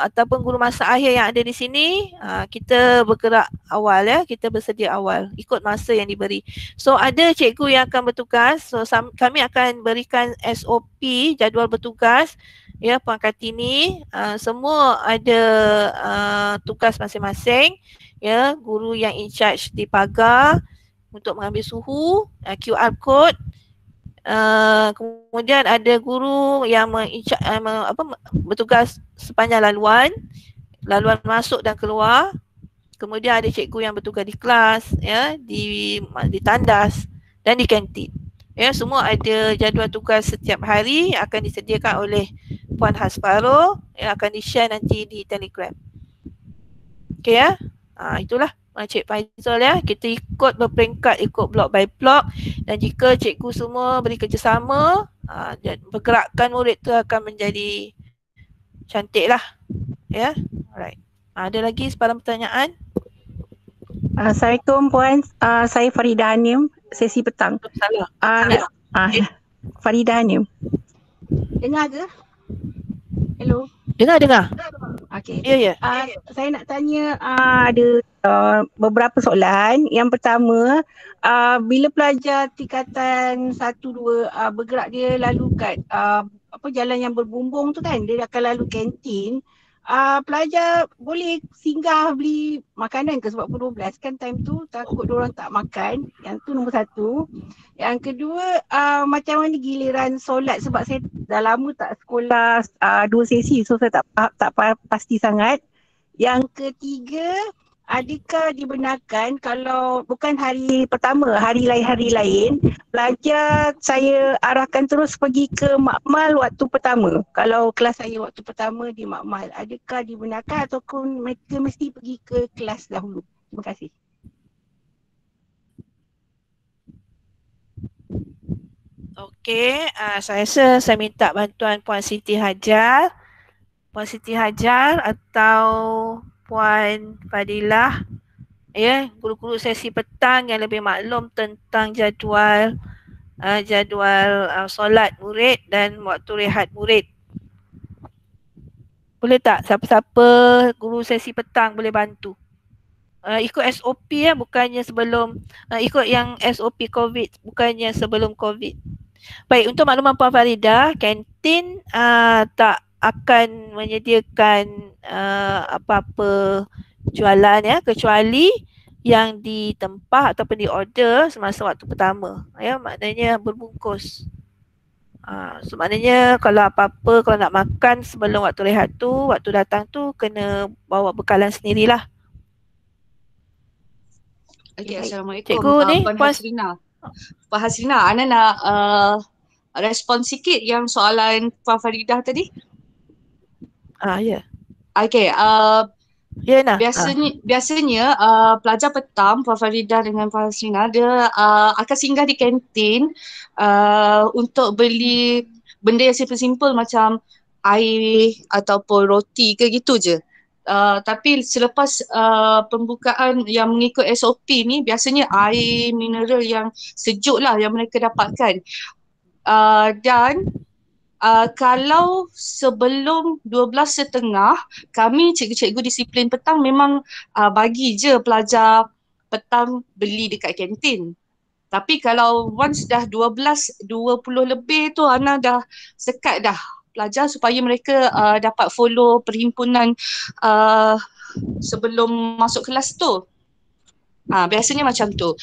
ataupun guru masa akhir yang ada di sini, kita bergerak awal kita bersedia awal ikut masa yang diberi. So ada cikgu yang akan bertugas, so kami akan berikan SOP jadual bertugas. Ya, Puan Kartini, semua ada tugas masing-masing. Ya, guru yang in charge di pagar untuk mengambil suhu, QR code. Kemudian ada guru yang bertugas sepanjang laluan masuk dan keluar. Kemudian ada cikgu yang bertugas di kelas, ya, di tandas dan di kantin. Ya, semua ada jadual tugas setiap hari yang akan disediakan oleh Puan Hasfaro yang akan di-share nanti di Telegram. Okey ya. Itulah Cik Faizal ya. Kita ikut berperingkat, ikut blok by blok, dan jika cikgu semua beri kerjasama, pergerakan murid tu akan menjadi cantik lah. Ya. Alright. Ada lagi sebarang pertanyaan? Assalamualaikum Puan. Saya Farida Hanim, sesi petang. Salah. Farida Hanim. Dengar ke? Hello. Dengar. Okey. Ya. Saya nak tanya ada beberapa soalan. Yang pertama, bila pelajar tingkatan 1, 2 bergerak, dia lalu kat jalan yang berbumbung tu kan, dia akan lalu kantin. Pelajar boleh singgah beli makanan ke, sebab pukul 12 kan time tu takut diorang tak makan. Yang tu nombor 1. Yang kedua, macam mana giliran solat, sebab saya dah lama tak sekolah 2 sesi, so saya tak pasti sangat. Yang ketiga, adakah dibenarkan kalau bukan hari pertama, hari lain, pelajar saya arahkan terus pergi ke makmal waktu pertama. Kalau kelas saya waktu pertama di makmal, adakah dibenarkan ataupun mereka mesti pergi ke kelas dahulu? Terima kasih. Okey, saya rasa saya minta bantuan Puan Siti Hajar. Puan Siti Hajar atau Puan Fadilah, ya, guru-guru sesi petang yang lebih maklum tentang jadual solat murid dan waktu rehat murid. Boleh tak siapa-siapa guru sesi petang boleh bantu? ikut SOP bukannya sebelum ikut yang SOP COVID, bukannya sebelum COVID. Baik, untuk makluman Puan Faridah, kantin tak akan menyediakan apa-apa jualan kecuali yang ditempah ataupun diorder semasa waktu pertama, maknanya berbungkus. So maknanya kalau apa-apa, kalau nak makan sebelum waktu rehat tu, waktu datang tu kena bawa bekalan sendirilah. Okay, Assalamualaikum. Cikgu ni Puan Hasrina. Puan Hasrina, Ana nak respon sikit yang soalan Puan Faridah tadi. Ya. Okay, nak. biasanya pelajar petang, Puan Faridah dengan Puan Hasrina, dia akan singgah di kantin untuk beli benda yang simple-simple macam air ataupun roti ke gitu je. Tapi selepas pembukaan yang mengikut SOP ni, biasanya air mineral yang sejuk lah yang mereka dapatkan. Dan kalau sebelum 12.30, kami cikgu-cikgu disiplin petang memang bagi je pelajar petang beli dekat kantin. Tapi kalau once dah 12.20 lebih tu, Ana dah sekat dah pelajar supaya mereka dapat follow perhimpunan sebelum masuk kelas tu. Biasanya macam tu.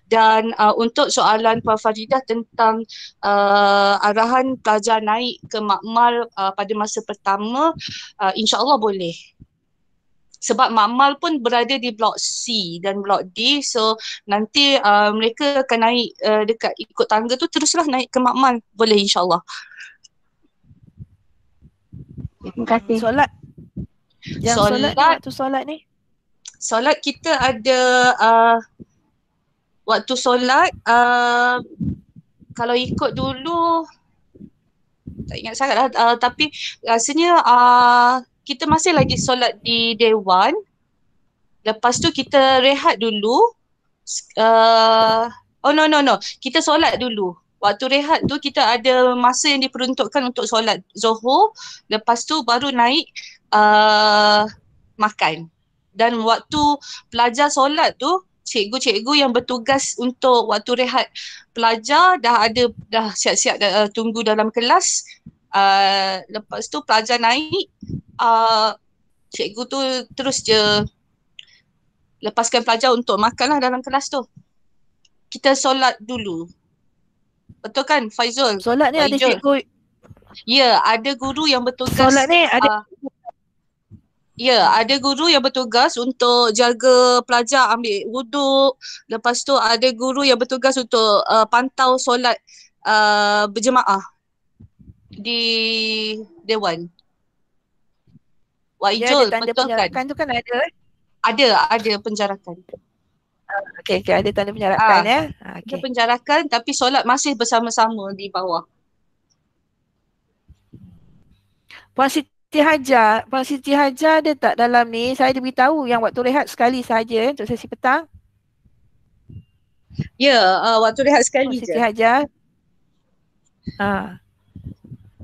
Dan untuk soalan Puan Faridah tentang arahan pelajar naik ke makmal pada masa pertama, insya-Allah boleh. Sebab makmal pun berada di blok C dan blok D, so nanti mereka akan naik dekat ikut tangga tu, teruslah naik ke makmal, boleh insya-Allah. Terima kasih. Solat. Waktu solat ni? Solat kita ada waktu solat kalau ikut dulu tak ingat sangat lah, tapi rasanya kita masih lagi solat di Dewan. Lepas tu kita rehat dulu. No. Kita solat dulu. Waktu rehat tu kita ada masa yang diperuntukkan untuk solat Zuhur. Lepas tu baru naik makan. Dan waktu pelajar solat tu, cikgu-cikgu yang bertugas untuk waktu rehat pelajar dah siap-siap tunggu dalam kelas. Lepas tu pelajar naik, cikgu tu terus je lepaskan pelajar untuk makan lah dalam kelas tu. Kita solat dulu. Betul kan Faizul? Solat ni ada cikgu? Ya, ada guru yang bertugas. Solat ni ada ada guru yang bertugas untuk jaga pelajar ambil wuduk. Lepas tu ada guru yang bertugas untuk pantau solat berjemaah di Dewan. Waijul, betul kan? Tu kan ada? Ada penjarakan. Okey, ada tanda penjarakan Ada penjarakan tapi solat masih bersama-sama di bawah. Puan Siti Hajar ada tak dalam ni? Saya ada beritahu yang waktu rehat sekali saja untuk sesi petang. Ya, waktu rehat sekali Puan Siti Hajar.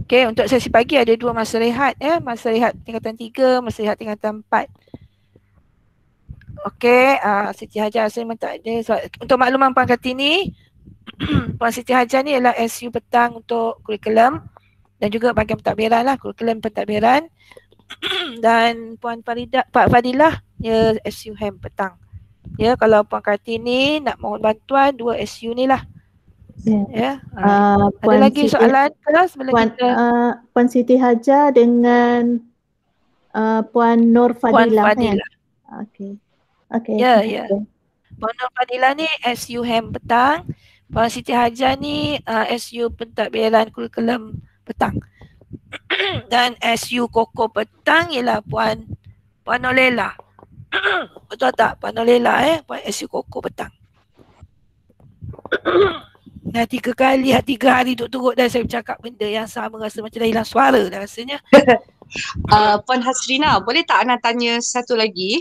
Okey, untuk sesi pagi ada 2 masa rehat masa rehat tingkatan 3, masa rehat tingkatan 4. Okey, Siti Hajar saya memang tak ada. Untuk makluman Puan Kartini, Puan Siti Hajar ni adalah SU petang untuk kurikulum dan juga bahagian pentadbiran lah, kurikulum pentadbiran. Dan Puan Pak Fadilah ya SU HEM petang. Ya, kalau Puan Kartini nak mohon bantuan 2 SU ni lah. Ada lagi soalan kelas Puan Siti Hajar dengan Puan Nur Fadilah. Okey. Ya. Puan Nur Fadilah ni SU HEM petang. Puan Siti Hajar ni SU pentadbiran kurikulum petang. Dan SU Koko petang ialah Puan Nolela. Betul tak Puan Nolela Puan SU Koko petang. Dah 3 hari turut-turut dah saya bercakap benda yang sama, rasa macam dah hilang suara dah rasanya. Puan Hasrina, boleh tak Ana tanya satu lagi?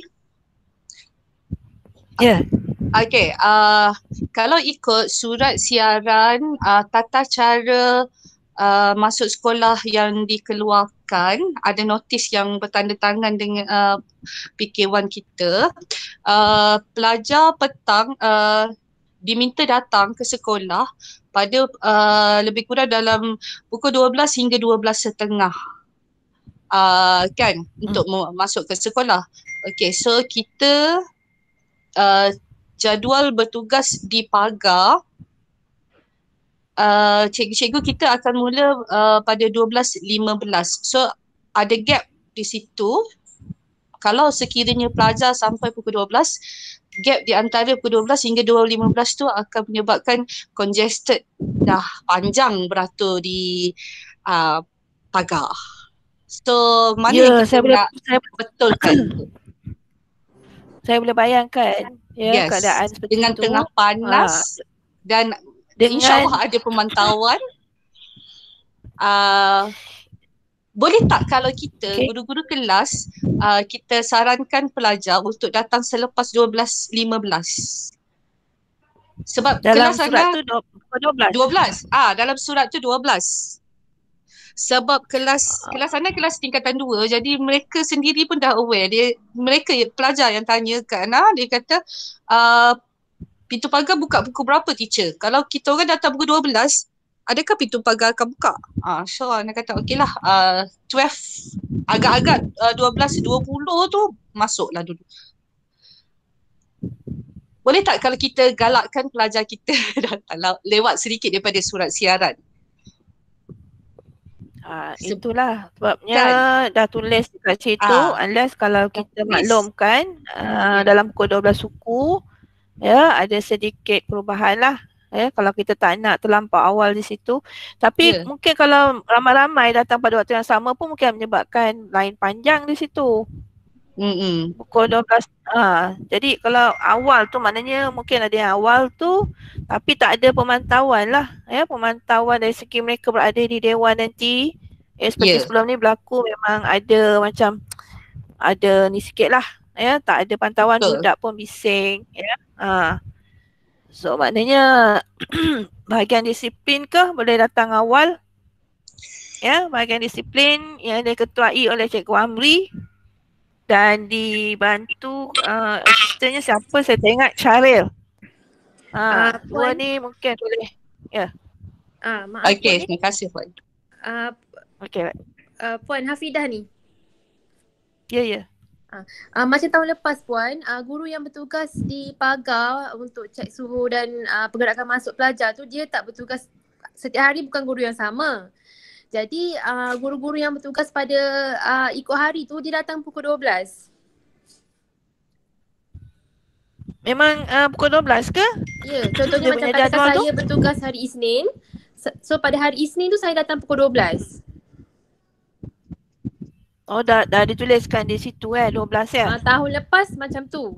Ya. Okey, kalau ikut surat siaran tata cara masuk sekolah yang dikeluarkan, ada notis yang bertanda tangan dengan PK1 kita, pelajar petang diminta datang ke sekolah pada lebih kurang dalam pukul 12 hingga 12.30 kan, untuk masuk ke sekolah. Okay, so kita jadual bertugas di pagar. Cikgu-cikgu kita akan mula pada 12.15. So ada gap di situ. Kalau sekiranya pelajar sampai pukul 12, gap di antara pukul 12 hingga 12.15 tu akan menyebabkan congested, dah panjang beratur di pagar. So mana yang kita nak betulkan tu? Saya boleh bayangkan ya, keadaan seperti dengan itu. Tengah panas dan InsyaAllah ada pemantauan. Boleh tak kalau kita guru-guru kelas, kita sarankan pelajar untuk datang selepas 12.15? Sebab dalam kelas surat tu 12. Dalam surat tu 12. Sebab kelas sana kelas tingkatan 2, jadi mereka sendiri pun dah aware. Mereka pelajar yang tanya kat Ana, dia kata pintu pagar buka pukul berapa teacher? Kalau kita orang datang pukul 12, adakah pintu pagar akan buka? So Ana kata okey lah, 12, agak-agak 12.20 tu masuklah dulu. Boleh tak kalau kita galakkan pelajar kita datang lewat sedikit daripada surat siaran? Itulah sebabnya dah tulis dekat situ, unless kalau kita maklumkan dalam pukul 12 suku, ya, ada sedikit perubahan lah ya, kalau kita tak nak terlampau awal di situ. Tapi mungkin kalau ramai-ramai datang pada waktu yang sama pun mungkin menyebabkan line panjang di situ. Pukul 12. Jadi kalau awal tu maknanya mungkin ada yang awal tu tapi tak ada pemantauan lah ya, pemantauan dari segi mereka berada di dewan nanti. Seperti sebelum ni berlaku memang ada macam ada ni sikit lah ya, tak ada pantauan. Budak pun bising ya. So maknanya bahagian disiplin ke boleh datang awal ya, bahagian disiplin yang diketuai oleh Cikgu Amri dan dibantu asistennya siapa saya tak ingat, Syaril. Dua ni mungkin boleh ya. Maaf okey, terima kasih Puan. Okey. Puan Hafidah ni. Ya. Macam tahun lepas Puan, guru yang bertugas di pagar untuk cek suhu dan pergerakan masuk pelajar tu, dia tak bertugas setiap hari, bukan guru yang sama. Jadi guru-guru yang bertugas pada ikut hari tu dia datang pukul 12. Memang pukul 12 ke? Ya, contohnya macam katakan saya bertugas hari Isnin. So pada hari Isnin tu saya datang pukul 12. Oh dah dituliskan di situ 12 ya? Tahun lepas macam tu.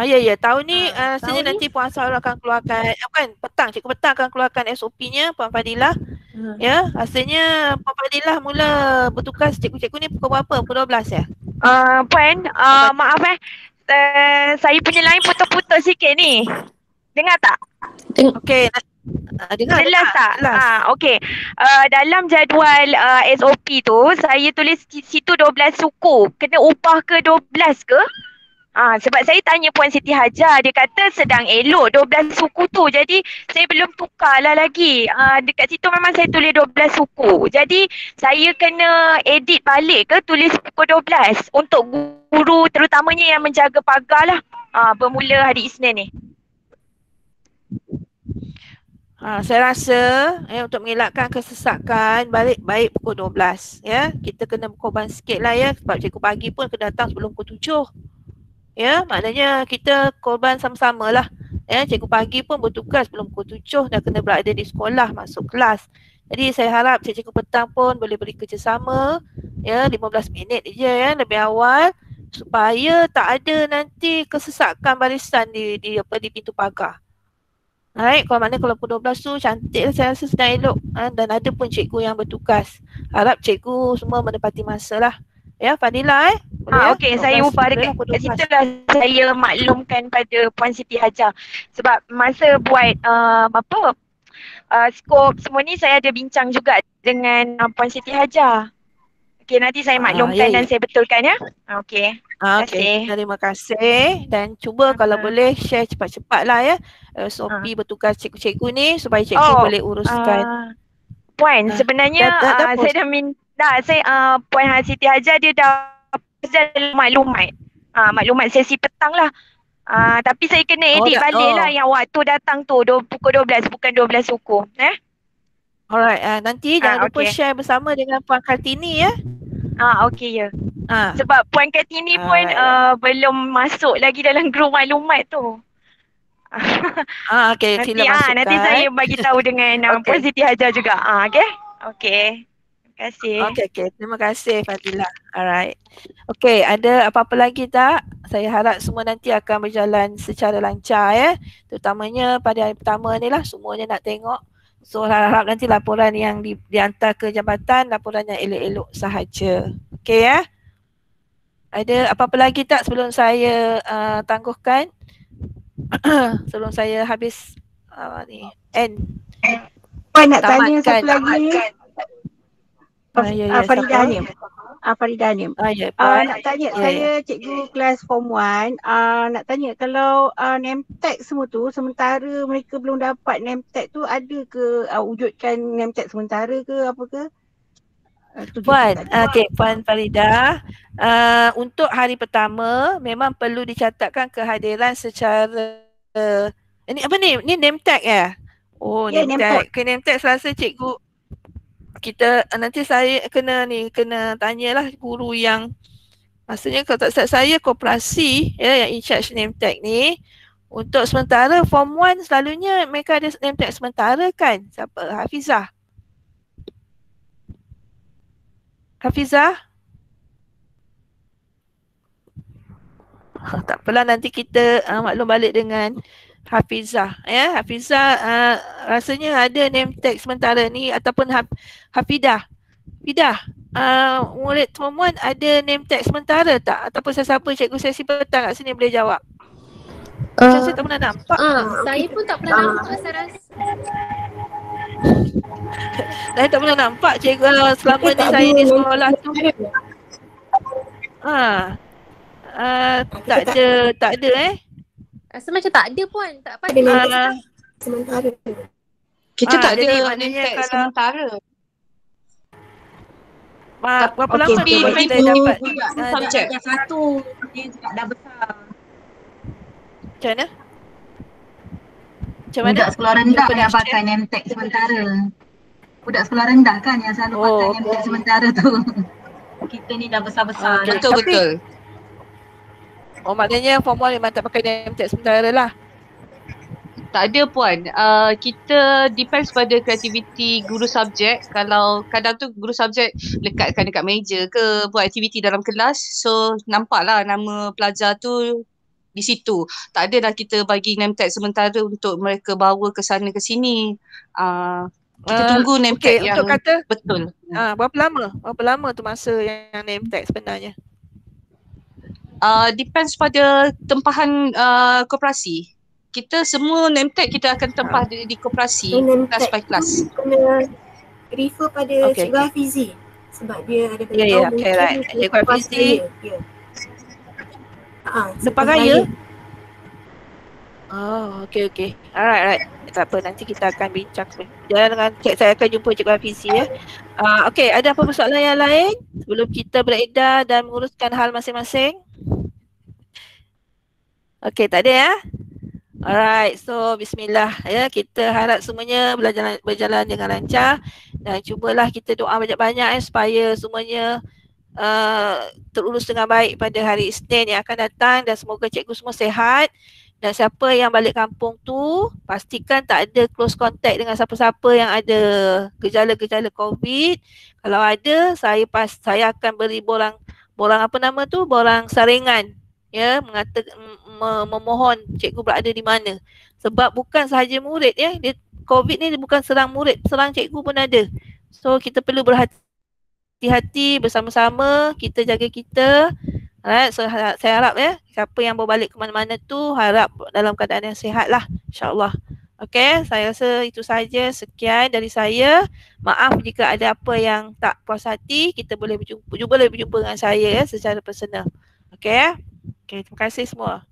Ya, tahun ni sebenarnya nanti Puan Sarul akan keluarkan, Cikgu Petang akan keluarkan SOP-nya Puan Fadilah. Ya, rasanya Puan Fadilah mula bertugas cikgu-cikgu ni pukul berapa? Pukul 12 ya? Puan, maaf saya punya line putus-putus sikit ni. Dengar tak? Okey. Jelas tak? Okey. Dalam jadual SOP tu saya tulis situ 12 suku. Kena ubah ke 12 ke? Sebab saya tanya Puan Siti Hajar, dia kata sedang elok 12 suku tu. Jadi saya belum tukar lah lagi. Dekat situ memang saya tulis 12 suku. Jadi saya kena edit balik ke tulis pukul 12 untuk guru terutamanya yang menjaga pagar lah. Bermula hari Isnin ni. Saya rasa untuk mengelakkan kesesakan baik pukul 12 ya. Kita kena berkorban sikit lah ya, sebab cikgu pagi pun kena datang sebelum pukul 7. Ya, maknanya kita korban sama-sama lah. Ya, cikgu pagi pun bertugas sebelum pukul 7 dan kena berada di sekolah, masuk kelas. Jadi saya harap cikgu petang pun boleh beri kerjasama ya, 15 minit je ya, lebih awal supaya tak ada nanti kesesakan barisan di pintu pagar. Alright, kalau pukul 12 tu cantik lah, saya rasa sedang elok dan ada pun cikgu yang bertugas. Harap cikgu semua menepati masa lah. Ya, Fadilah Okey, saya ubah dekat situlah saya maklumkan pada Puan Siti Hajar. Sebab masa buat skop semua ni saya ada bincang juga dengan Puan Siti Hajar. Okey, nanti saya maklumkan dan saya betulkan ya. Okey. Okey, terima kasih dan cuba kalau boleh share cepat-cepat lah ya SOP bertugas cikgu-cikgu ni supaya cikgu boleh uruskan. Puan, sebenarnya saya dah minta, Puan Siti Hajar dia dah maklumat. Maklumat sesi petang lah. Tapi saya kena edit balik lah yang waktu datang tu pukul 12 bukan 12 suku. Alright, nanti jangan lupa share bersama dengan Puan Kartini ya. Okey ya. Sebab Puan Kartini pun belum masuk lagi dalam grup maklumat tu. Okey, sila masukkan. Nanti saya bagi tahu dengan Puan Siti Hajar juga. Okey. Okey. Terima kasih. Okey. Terima kasih Fadilah. Alright. Okey, ada apa-apa lagi tak? Saya harap semua nanti akan berjalan secara lancar ya. Terutamanya pada hari pertama ni lah semuanya nak tengok. So harap nanti laporan yang dihantar ke jabatan, laporan yang elok-elok sahaja. Okey ya. Ada apa-apa lagi tak sebelum saya tangguhkan? Sebelum saya habis end. Puan nak tanya satu lagi. Faridah Hanim. Faridah Hanim. Nak tanya saya cikgu kelas form 1, nak tanya kalau name tag semua tu sementara mereka belum dapat name tag tu ada ke wujudkan name tag sementara ke apa ke? Puan, Puan Faridah, untuk hari pertama memang perlu dicatatkan kehadiran secara ini apa ni? Ni name tag ya? Oh, name tag. Name tag selasa cikgu kita nanti saya kena tanyalah guru yang maksudnya kalau tak silap saya koperasi ya yang in charge name tag ni. Untuk sementara form 1 selalunya mereka ada name tag sementara kan? Siapa? Hafizah. Tak apalah nanti kita maklum balik dengan Hafizah ya. Hafizah rasanya ada name tag sementara ni ataupun Hafidah. Murid form 1 ada name tag sementara tak? Ataupun sesiapa cikgu sesi petang kat sini boleh jawab? Saya tak pernah nampak. Saya pun tak pernah nampak saya rasa. Saya tak pernah nampak cikgu selama ni saya di sekolah tu. Tak ada Rasa macam tak ada Puan. Tak apa. Sementara. Kita tak ada maknanya name tag sementara. Berapa lama tu kita dapat subjek? Satu dia juga dah besar. Macam mana? Budak sekolah rendah yang pakai name tag sementara. Budak sekolah rendah kan yang selalu pakai name tag sementara tu. Kita ni dah besar-besar. Betul. Oh maknanya form 1 memang tak pakai name tag sementara lah. Tak ada Puan. Kita depends pada kreativiti guru subjek. Kalau kadang tu guru subjek lekatkan dekat meja ke buat aktiviti dalam kelas. So nampaklah nama pelajar tu di situ. Tak ada dah kita bagi name tag sementara untuk mereka bawa ke sana ke sini. Kita tunggu name tag yang untuk kata, betul. Berapa lama tu masa yang name tag sebenarnya? Depends pada tempahan koperasi. Kita semua name tag kita akan tempah di koperasi class by class. Kena refer pada Cikgu Hafizi sebab dia ada pengetahuan mungkin Cikgu Hafizi lepas raya. Oh, okey. Alright. Tak apa, nanti kita akan bincang dengan saya akan jumpa Cikgu Hafizi ya. Okey, ada apa persoalan yang lain sebelum kita beredar dan menguruskan hal masing-masing? Okey, tak ada ya? Alright, so bismillah ya. Kita harap semuanya berjalan dengan lancar dan cubalah kita doa banyak-banyak supaya semuanya terurus dengan baik pada hari Isnin yang akan datang dan semoga cikgu semua sihat. Dan siapa yang balik kampung tu pastikan tak ada close contact dengan siapa-siapa yang ada gejala-gejala COVID. Kalau ada, saya akan beri borang apa nama tu? Borang saringan ya, memohon cikgu berada di mana. Sebab bukan sahaja murid ya, COVID ni bukan serang murid, serang cikgu pun ada. So kita perlu berhati-hati bersama-sama, kita jaga kita. Alright, so saya harap ya siapa yang berbalik ke mana-mana tu harap dalam keadaan yang sihat lah, insyaAllah. Okey, saya rasa itu saja. Sekian dari saya. Maaf jika ada apa yang tak puas hati, kita boleh berjumpa dengan saya secara personal. Okey. Okey, terima kasih semua.